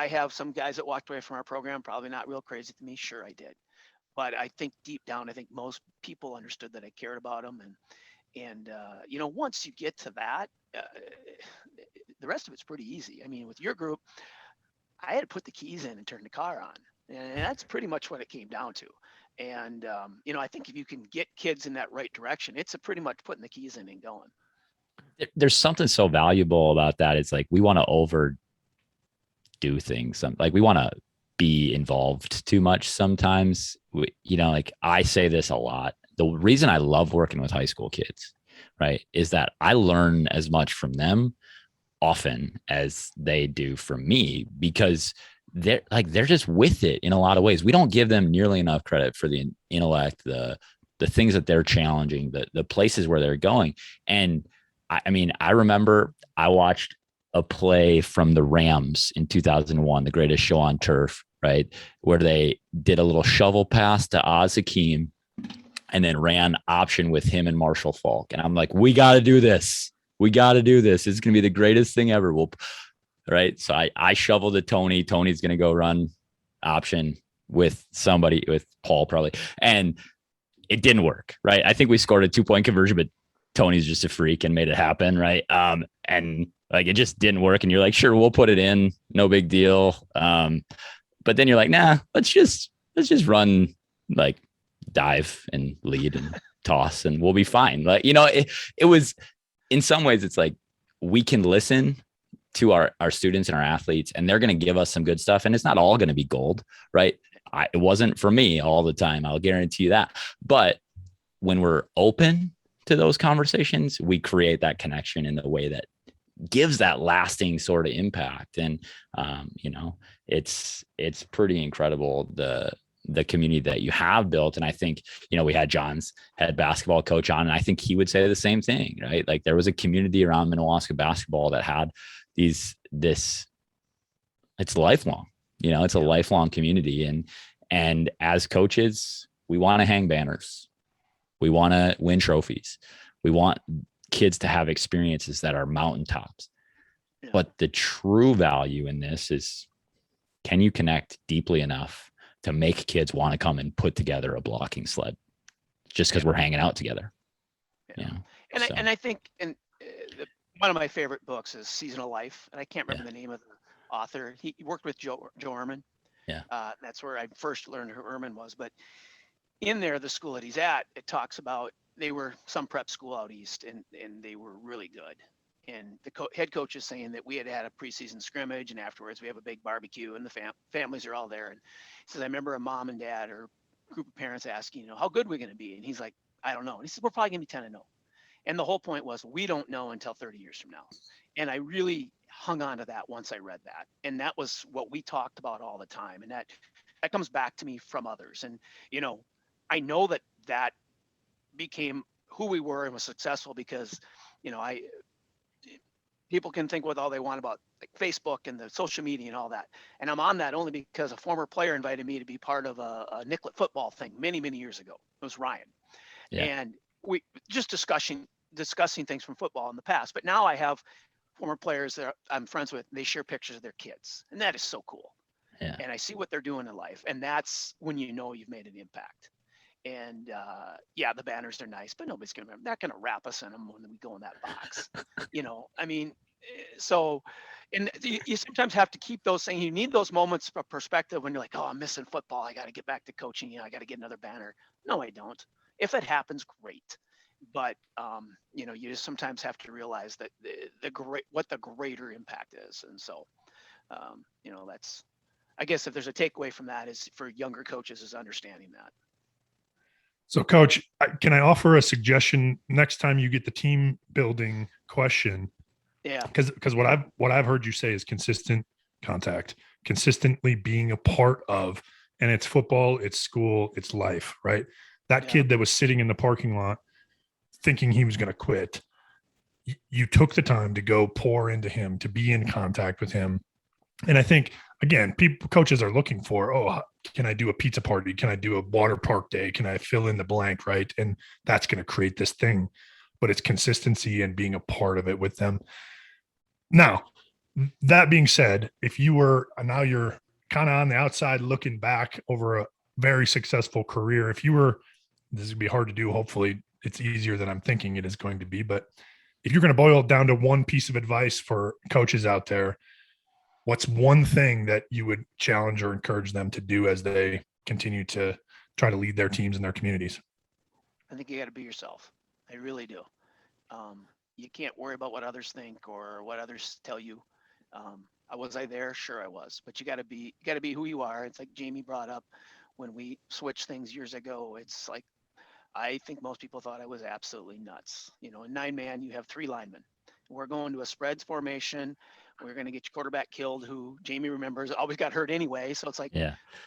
have some guys that walked away from our program, probably not real crazy to me. Sure, I did. But I think deep down, I think most people understood that I cared about them. And once you get to that, the rest of it's pretty easy. I mean, with your group, I had to put the keys in and turn the car on. And that's pretty much what it came down to. And, I think if you can get kids in that right direction, it's pretty much putting the keys in and going. There's something so valuable about that. It's like, we want to overdo things. Like, we want to be involved too much sometimes. Like, I say this a lot. The reason I love working with high school kids, right, is that I learn as much from them often as they do from me, because they're just with it in a lot of ways. We don't give them nearly enough credit for the intellect, the things that they're challenging, the places where they're going. And I remember I watched a play from the Rams in 2001, the greatest show on turf, right, where they did a little shovel pass to Oz Hakeem and then ran option with him and Marshall Faulk. And I'm like, we got to do this. We got to do this. It's going to be the greatest thing ever. Right. So I shoveled to Tony. Tony's going to go run option with somebody, with Paul probably. And it didn't work. Right. I think we scored a 2-point conversion, but Tony's just a freak and made it happen. Right. And like, it just didn't work. And you're like, sure, we'll put it in. No big deal. But then you're like, nah, let's just run, like, dive and lead and toss and we'll be fine. Like, it was, in some ways, it's like, we can listen to our students and our athletes, and they're going to give us some good stuff. And it's not all going to be gold, right? It wasn't for me all the time. I'll guarantee you that. But when we're open to those conversations, we create that connection in the way that gives that lasting sort of impact. And, it's pretty incredible, the community that you have built. And I think, we had John's head basketball coach on, and I think he would say the same thing, right? Like there was a community around Minnewaska basketball that had it's lifelong, it's a lifelong community. And as coaches, we want to hang banners. We want to win trophies. We want kids to have experiences that are mountaintops. Yeah. But the true value in this is, can you connect deeply enough to make kids want to come and put together a blocking sled just because we're hanging out together? Yeah. And I think, one of my favorite books is Season of Life, and I can't remember the name of the author. He worked with Joe Ehrmann. Yeah. That's where I first learned who Ehrmann was. But in there, the school that he's at, it talks about they were some prep school out east, and they were really good. And the head coach is saying that we had a preseason scrimmage, and afterwards we have a big barbecue, and the families are all there. And he says, I remember a mom and dad or group of parents asking, how good we're going to be. And he's like, I don't know. And he says, we're probably going to be 10-0. And the whole point was, we don't know until 30 years from now. And I really hung on to that once I read that. And that was what we talked about all the time. And that comes back to me from others. And, I know that became who we were and was successful because, people can think what all they want about like Facebook and the social media and all that. And I'm on that only because a former player invited me to be part of a Nicollet football thing many, many years ago. It was Ryan. Yeah. And we just discussing things from football in the past. But now I have former players that I'm friends with. They share pictures of their kids. And that is so cool. Yeah. And I see what they're doing in life. And that's when you've made an impact. And the banners are nice, but nobody's not going to wrap us in them when we go in that box. So, and you sometimes have to keep those things. You need those moments of perspective when you're like, oh, I'm missing football. I got to get back to coaching. I got to get another banner. No, I don't. If it happens, great. But, you just sometimes have to realize that what the greater impact is. And so, that's, I guess if there's a takeaway from that is for younger coaches is understanding that. So, Coach, can I offer a suggestion next time you get the team building question? Yeah. Because what I've heard you say is consistent contact, consistently being a part of, and it's football, it's school, it's life, right? That kid that was sitting in the parking lot thinking he was going to quit, you took the time to go pour into him, to be in contact with him. And I think, again, coaches are looking for, can I do a pizza party? Can I do a water park day? Can I fill in the blank, right? And that's going to create this thing. But it's consistency and being a part of it with them. Now, that being said, if you were, now you're kind of on the outside looking back over a very successful career. If you were, this would be hard to do. Hopefully it's easier than I'm thinking it is going to be. But if you're going to boil it down to one piece of advice for coaches out there, what's one thing that you would challenge or encourage them to do as they continue to try to lead their teams and their communities? I think you got to be yourself. I really do. You can't worry about what others think or what others tell you. Was I there? Sure I was, but you got to be who you are. It's like Jamie brought up when we switched things years ago. It's like, I think most people thought I was absolutely nuts. In 9-man, you have 3 linemen. We're going to a spreads formation. We're going to get your quarterback killed, who Jamie remembers always got hurt anyway. So it's like,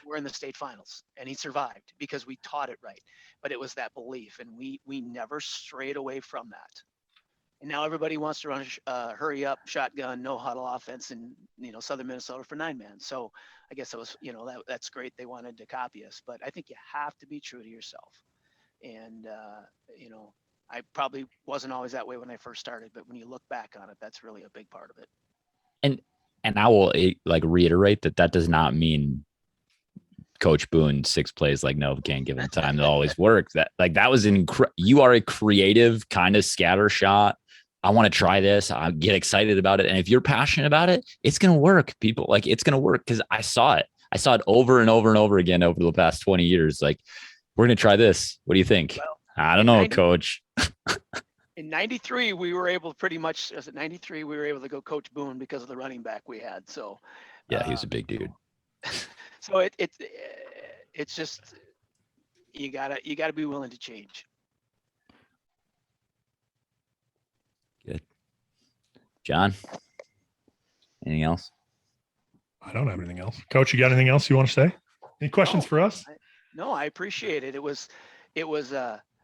we're in the state finals, and he survived because we taught it right. But it was that belief, and we never strayed away from that. And now everybody wants to run a hurry up shotgun, no huddle offense in, Southern Minnesota for 9-man. So I guess it was, that's great. They wanted to copy us, but I think you have to be true to yourself. And, I probably wasn't always that way when I first started, but when you look back on it, that's really a big part of it. And I will reiterate that does not mean Coach Boone 6 plays no, can't give him time to always work. That was you are a creative kind of scatter shot. I want to try this. I get excited about it. And if you're passionate about it, it's going to work. People it's going to work because I saw it. I saw it over and over and over again over the past 20 years. We're going to try this. What do you think? Well, I don't know, Coach. In 93, we were able we were able to go Coach Boone because of the running back we had. So yeah, he was a big dude. So it's just, you gotta be willing to change. Good. John, anything else? I don't have anything else. Coach, you got anything else you want to say? Any questions for us? No, I appreciate it. It was,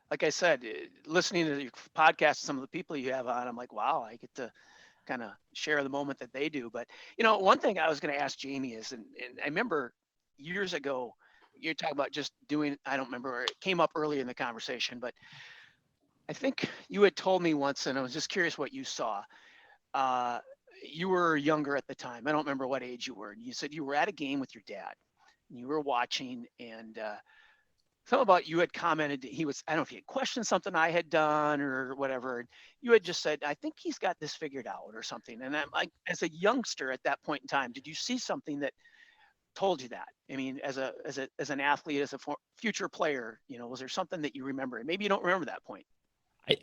like I said, listening to your podcast, some of the people you have on, I'm like, wow, I get to kind of share the moment that they do. But, one thing I was going to ask Jamie is, and I remember years ago, you're talking about just doing, I don't remember, it came up earlier in the conversation, but I think you had told me once, and I was just curious what you saw. You were younger at the time. I don't remember what age you were. And you said you were at a game with your dad and you were watching, and something about you had commented that I don't know if he had questioned something I had done or whatever. And you had just said, I think he's got this figured out or something. And I'm like, as a youngster at that point in time, did you see something that told you that? I mean, as an athlete, as a future player, was there something that you remember? And maybe you don't remember that point.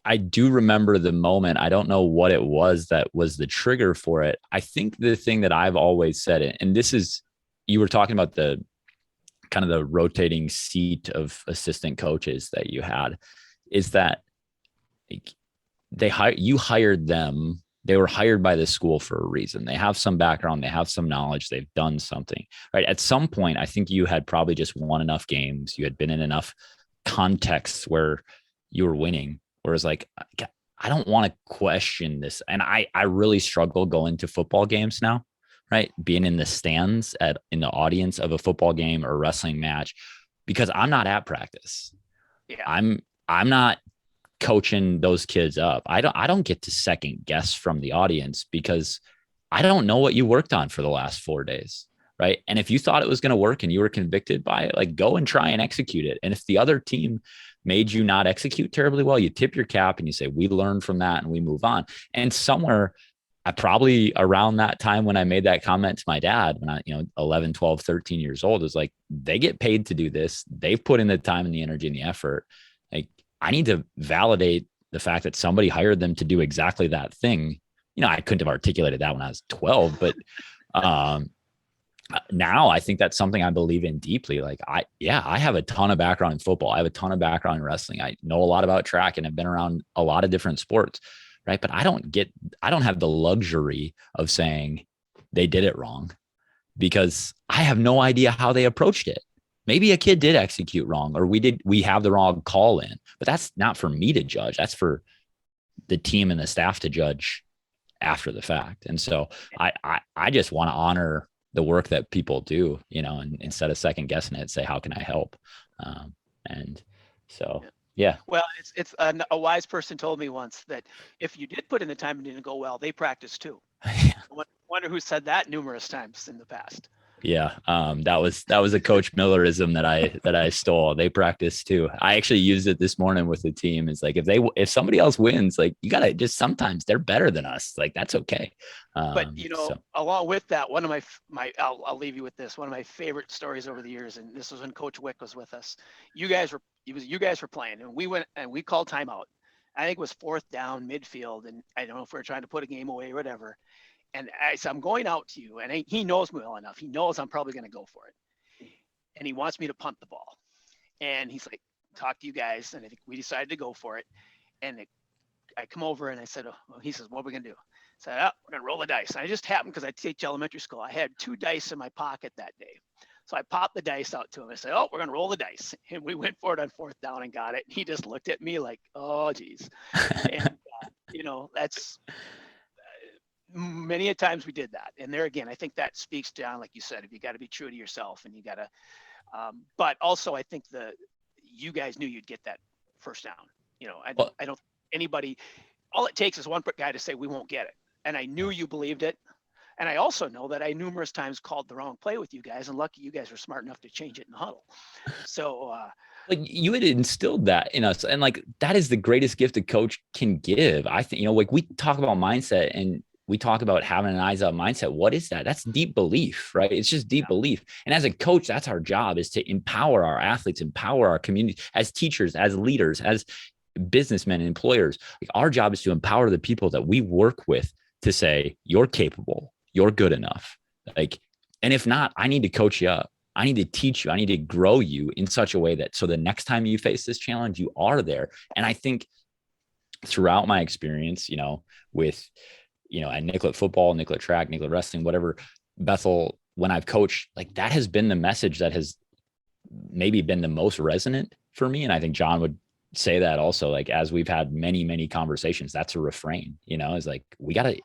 I do remember the moment. I don't know what it was that was the trigger for it. I think the thing that I've always said, and this is, you were talking about the kind of the rotating seat of assistant coaches that you had, is that you hired them. They were hired by the school for a reason. They have some background, they have some knowledge, they've done something, right? At some point, I think you had probably just won enough games. You had been in enough contexts where you were winning. Whereas like, I don't want to question this. And I really struggle going to football games now, right? Being in the stands in the audience of a football game or a wrestling match, because I'm not at practice. Yeah. I'm not coaching those kids up. I don't get to second guess from the audience because I don't know what you worked on for the last 4 days. Right. And if you thought it was going to work and you were convicted by it, like go and try and execute it. And if the other team made you not execute terribly well, you tip your cap and you say, we learned from that and we move on. And somewhere I probably around that time when I made that comment to my dad, when I, 11, 12, 13 years old, is like, they get paid to do this. They've put in the time and the energy and the effort. Like, I need to validate the fact that somebody hired them to do exactly that thing. I couldn't have articulated that when I was 12, but, now I think that's something I believe in deeply. Like I have a ton of background in football. I have a ton of background in wrestling. I know a lot about track and have been around a lot of different sports. Right. But I don't have the luxury of saying they did it wrong because I have no idea how they approached it. Maybe a kid did execute wrong or we have the wrong call in, but that's not for me to judge. That's for the team and the staff to judge after the fact. And so I just want to honor the work that people do, and instead of second guessing it, say, how can I help? And so, yeah. Well, it's a wise person told me once that if you did put in the time and didn't go well, they practice too. I wonder who said that numerous times in the past. Yeah. That was a Coach Millerism that I stole. They practice too. I actually used it this morning with the team. It's like, if somebody else wins, like you gotta just, sometimes they're better than us. Like that's okay. But along with that, one of I'll leave you with this. One of my favorite stories over the years, and this was when Coach Wick was with us. You guys were playing, and we went and we called timeout. I think it was 4th down midfield, and I don't know if we were trying to put a game away or whatever. And I said, I'm going out to you. And he knows me well enough. He knows I'm probably going to go for it. And he wants me to punt the ball. And he's like, talk to you guys. And I think we decided to go for it. And I come over and I said, he says, what are we going to do? I said, we're going to roll the dice. And I just happened, because I teach elementary school, I had 2 dice in my pocket that day. So I popped the dice out to him. I said, we're going to roll the dice. And we went for it on 4th down and got it. He just looked at me like, oh, geez. And, that's... many a times we did that. And there again, I think that speaks down, like you said, if you got to be true to yourself and you got to, but also I think you guys knew you'd get that first down. I don't anybody, all it takes is one guy to say, we won't get it. And I knew you believed it. And I also know that I numerous times called the wrong play with you guys, and lucky you guys were smart enough to change it in the huddle. So, like you had instilled that in us. And like, that is the greatest gift a coach can give. I think, like we talk about mindset and we talk about having an eyes up mindset. What is that? That's deep belief, right? It's just deep belief. And as a coach, that's our job, is to empower our athletes, empower our community, as teachers, as leaders, as businessmen and employers. Like, our job is to empower the people that we work with to say, you're capable, you're good enough. Like, and if not, I need to coach you up. I need to teach you. I need to grow you in such a way that so the next time you face this challenge, you are there. And I think throughout my experience, with at Nicollet football, Nicollet track, Nicollet wrestling, whatever, Bethel, when I've coached, like that has been the message that has maybe been the most resonant for me. And I think John would say that also, like, as we've had many, many conversations, that's a refrain, is like, we gotta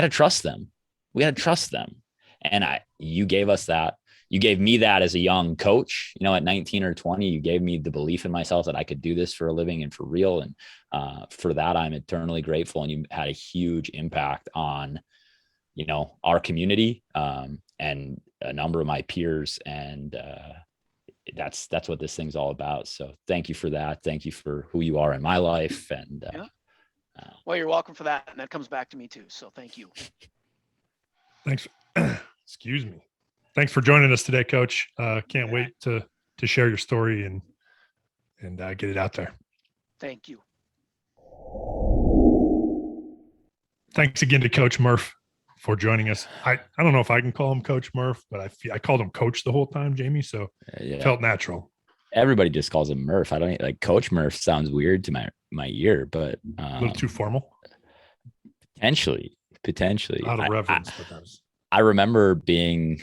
trust them. We gotta trust them. And you gave us that. You gave me that as a young coach, at 19 or 20, you gave me the belief in myself that I could do this for a living and for real. And for that, I'm eternally grateful. And you had a huge impact on, our community and a number of my peers. And that's what this thing's all about. So thank you for that. Thank you for who you are in my life. And well, you're welcome for that. And that comes back to me too. So thank you. Thanks. Excuse me. Thanks for joining us today, Coach. Can't wait to share your story and get it out there. Thank you. Thanks again to Coach Murph for joining us. I don't know if I can call him Coach Murph, but I called him Coach the whole time, Jamie. So it felt natural. Everybody just calls him Murph. I don't like Coach Murph. Sounds weird to my ear, but a little too formal. Potentially. Out of reverence, but that's. I remember being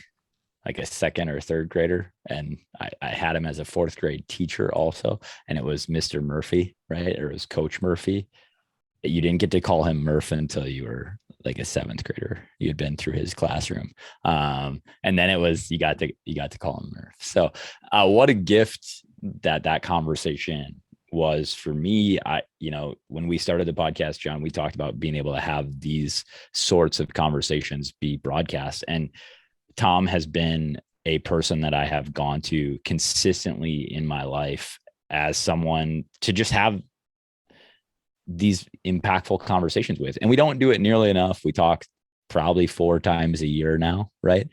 like a second or third grader, and I had him as a fourth grade teacher also, and it was Mr. Murphy, right? Or it was Coach Murphy. You didn't get to call him Murph until you were like a seventh grader. You had been through his classroom, and then it was you got to call him Murph. So, what a gift that conversation was for me. When we started the podcast, John, we talked about being able to have these sorts of conversations be broadcast, and Tom has been a person that I have gone to consistently in my life as someone to just have these impactful conversations with. And we don't do it nearly enough. We talk probably 4 times a year now. Right.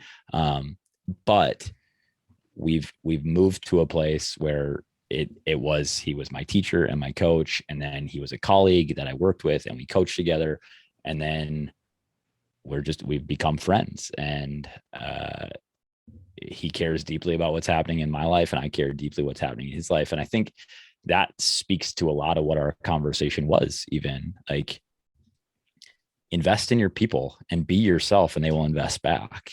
But we've moved to a place where he was my teacher and my coach. And then he was a colleague that I worked with and we coached together. And then we've become friends, and he cares deeply about what's happening in my life, and I care deeply what's happening in his life. And I think that speaks to a lot of what our conversation was, even like invest in your people and be yourself, and they will invest back,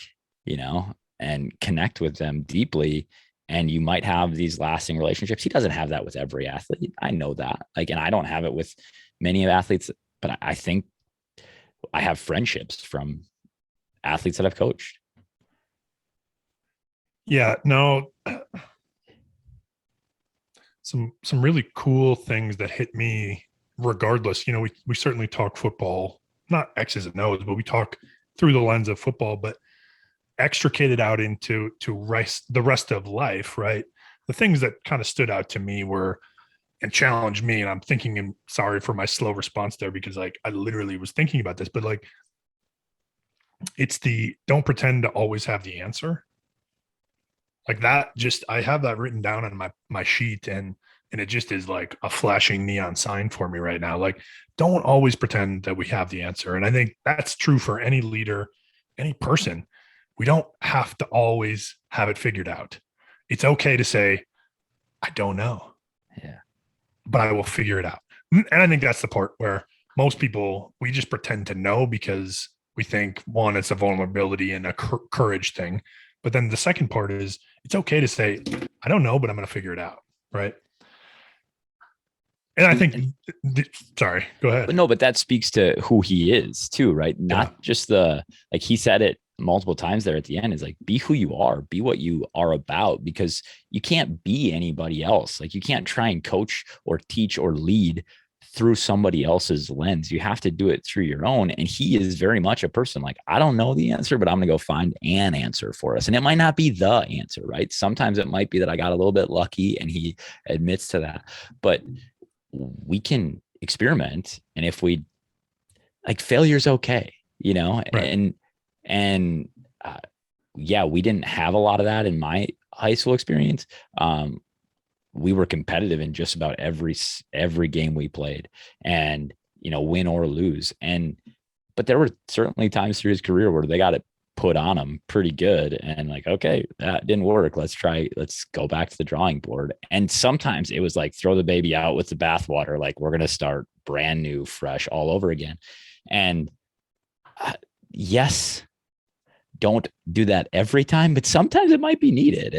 and connect with them deeply. And you might have these lasting relationships. He doesn't have that with every athlete. I know that, and I don't have it with many athletes, but I think I have friendships from athletes that I've coached. Yeah, no, some really cool things that hit me regardless. We certainly talk football, not X's and O's, but we talk through the lens of football, but extricated out into the rest of life, right? The things that kind of stood out to me and challenged me, and I'm thinking, and sorry for my slow response there, because I literally was thinking about this, but it's don't pretend to always have the answer. Like that, I have that written down on my sheet, and it just is like a flashing neon sign for me right now. Like, don't always pretend that we have the answer. And I think that's true for any leader, any person. We don't have to always have it figured out. It's okay to say, I don't know. Yeah. But I will figure it out. And I think that's the part where most people, we just pretend to know because we think, one, it's a vulnerability and a courage thing. But then the second part is it's okay to say, I don't know, but I'm going to figure it out. Right. And I think, sorry, go ahead. No, but that speaks to who he is too, right? Not just like he said it multiple times there at the end, is like, be who you are, be what you are about, because you can't be anybody else. Like, you can't try and coach or teach or lead through somebody else's lens. You have to do it through your own. And he is very much a person like, I don't know the answer, but I'm going to go find an answer for us. And it might not be the answer, right? Sometimes it might be that I got a little bit lucky, and he admits to that, but we can experiment. And if we failure is okay, right. And we didn't have a lot of that in my high school experience. We were competitive in just about every game we played, and, win or lose. But there were certainly times through his career where they got it put on him pretty good, and like, okay, that didn't work. Let's go back to the drawing board. And sometimes it was like, throw the baby out with the bathwater. Like, we're going to start brand new, fresh all over again. And Yes, don't do that every time, but sometimes it might be needed.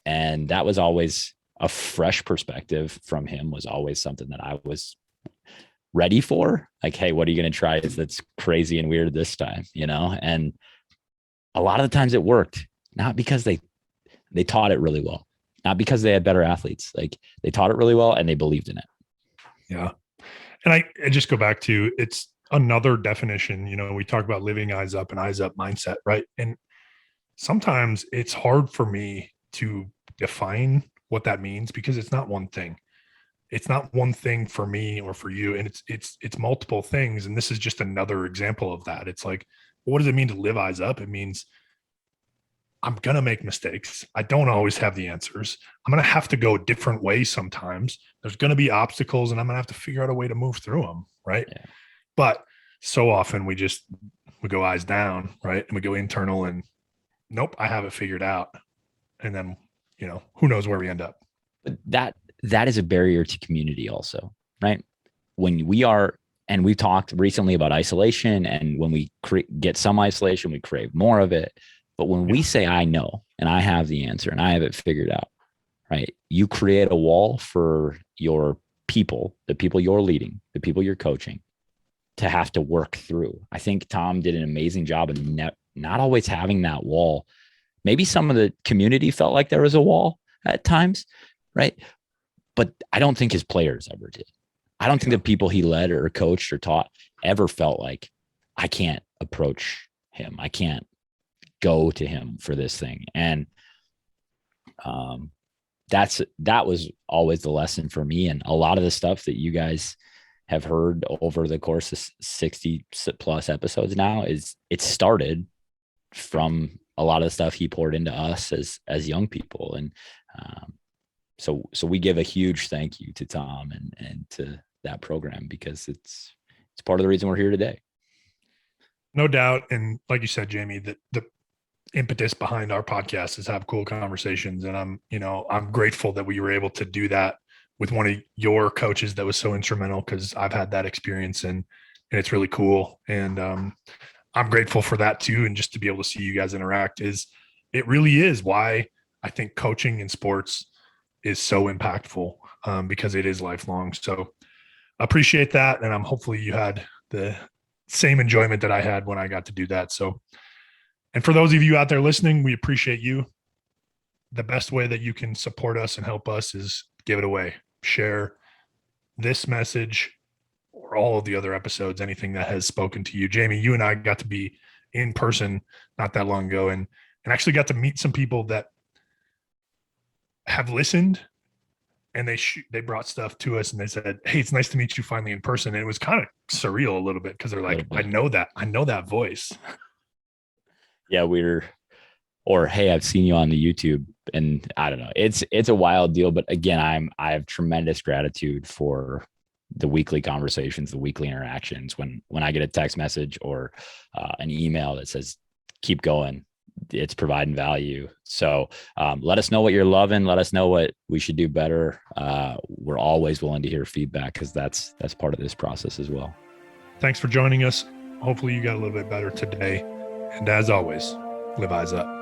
And that was always a fresh perspective from him, was always something that I was ready for. Like, hey, what are you going to try that's crazy and weird this time? And a lot of the times it worked, not because they taught it really well, not because they had better athletes. Like, they taught it really well and they believed in it. Yeah. And I just go back to, it's another definition. We talk about living eyes up and eyes up mindset, right? And sometimes it's hard for me to define what that means, because it's not one thing. It's not one thing for me or for you. And it's multiple things. And this is just another example of that. It's like, what does it mean to live eyes up? It means I'm going to make mistakes. I don't always have the answers. I'm going to have to go a different way sometimes. There's going to be obstacles, and I'm going to have to figure out a way to move through them, right? Yeah. But so often we go eyes down, right? And we go internal and nope, I have it figured out. And then, who knows where we end up. But that is a barrier to community also, right? When we are, and we've talked recently about isolation, and when we get some isolation, we crave more of it. But when we say, I know, and I have the answer and I have it figured out, right? You create a wall for your people, the people you're leading, the people you're coaching, to have to work through. I think Tom did an amazing job of not always having that wall. Maybe some of the community felt like there was a wall at times, right? But I don't think his players ever did. I don't think the people he led or coached or taught ever felt like, I can't approach him. I can't go to him for this thing. And that was always the lesson for me. And a lot of the stuff that you guys have heard over the course of 60 plus episodes now it started from a lot of the stuff he poured into us as young people. And so we give a huge thank you to Tom and to that program, because it's part of the reason we're here today. No doubt. And like you said, Jamie, the impetus behind our podcast is have cool conversations. And I'm grateful that we were able to do that with one of your coaches that was so instrumental, because I've had that experience and it's really cool. And I'm grateful for that too. And just to be able to see you guys interact it really is why I think coaching in sports is so impactful, because it is lifelong. So appreciate that. And hopefully you had the same enjoyment that I had when I got to do that. So, and for those of you out there listening, we appreciate you. The best way that you can support us and help us is give it away. Share this message or all of the other episodes, anything that has spoken to you. Jamie, you and I got to be in person not that long ago and actually got to meet some people that have listened, and they brought stuff to us and they said, hey, it's nice to meet you finally in person. And it was kind of surreal a little bit, because they're like, I know that voice. Yeah, or hey, I've seen you on the YouTube, and I don't know. It's a wild deal. But again, I have tremendous gratitude for the weekly conversations, the weekly interactions. When I get a text message or an email that says, keep going, it's providing value. So let us know what you're loving. Let us know what we should do better. We're always willing to hear feedback, because that's part of this process as well. Thanks for joining us. Hopefully you got a little bit better today. And as always, live eyes up.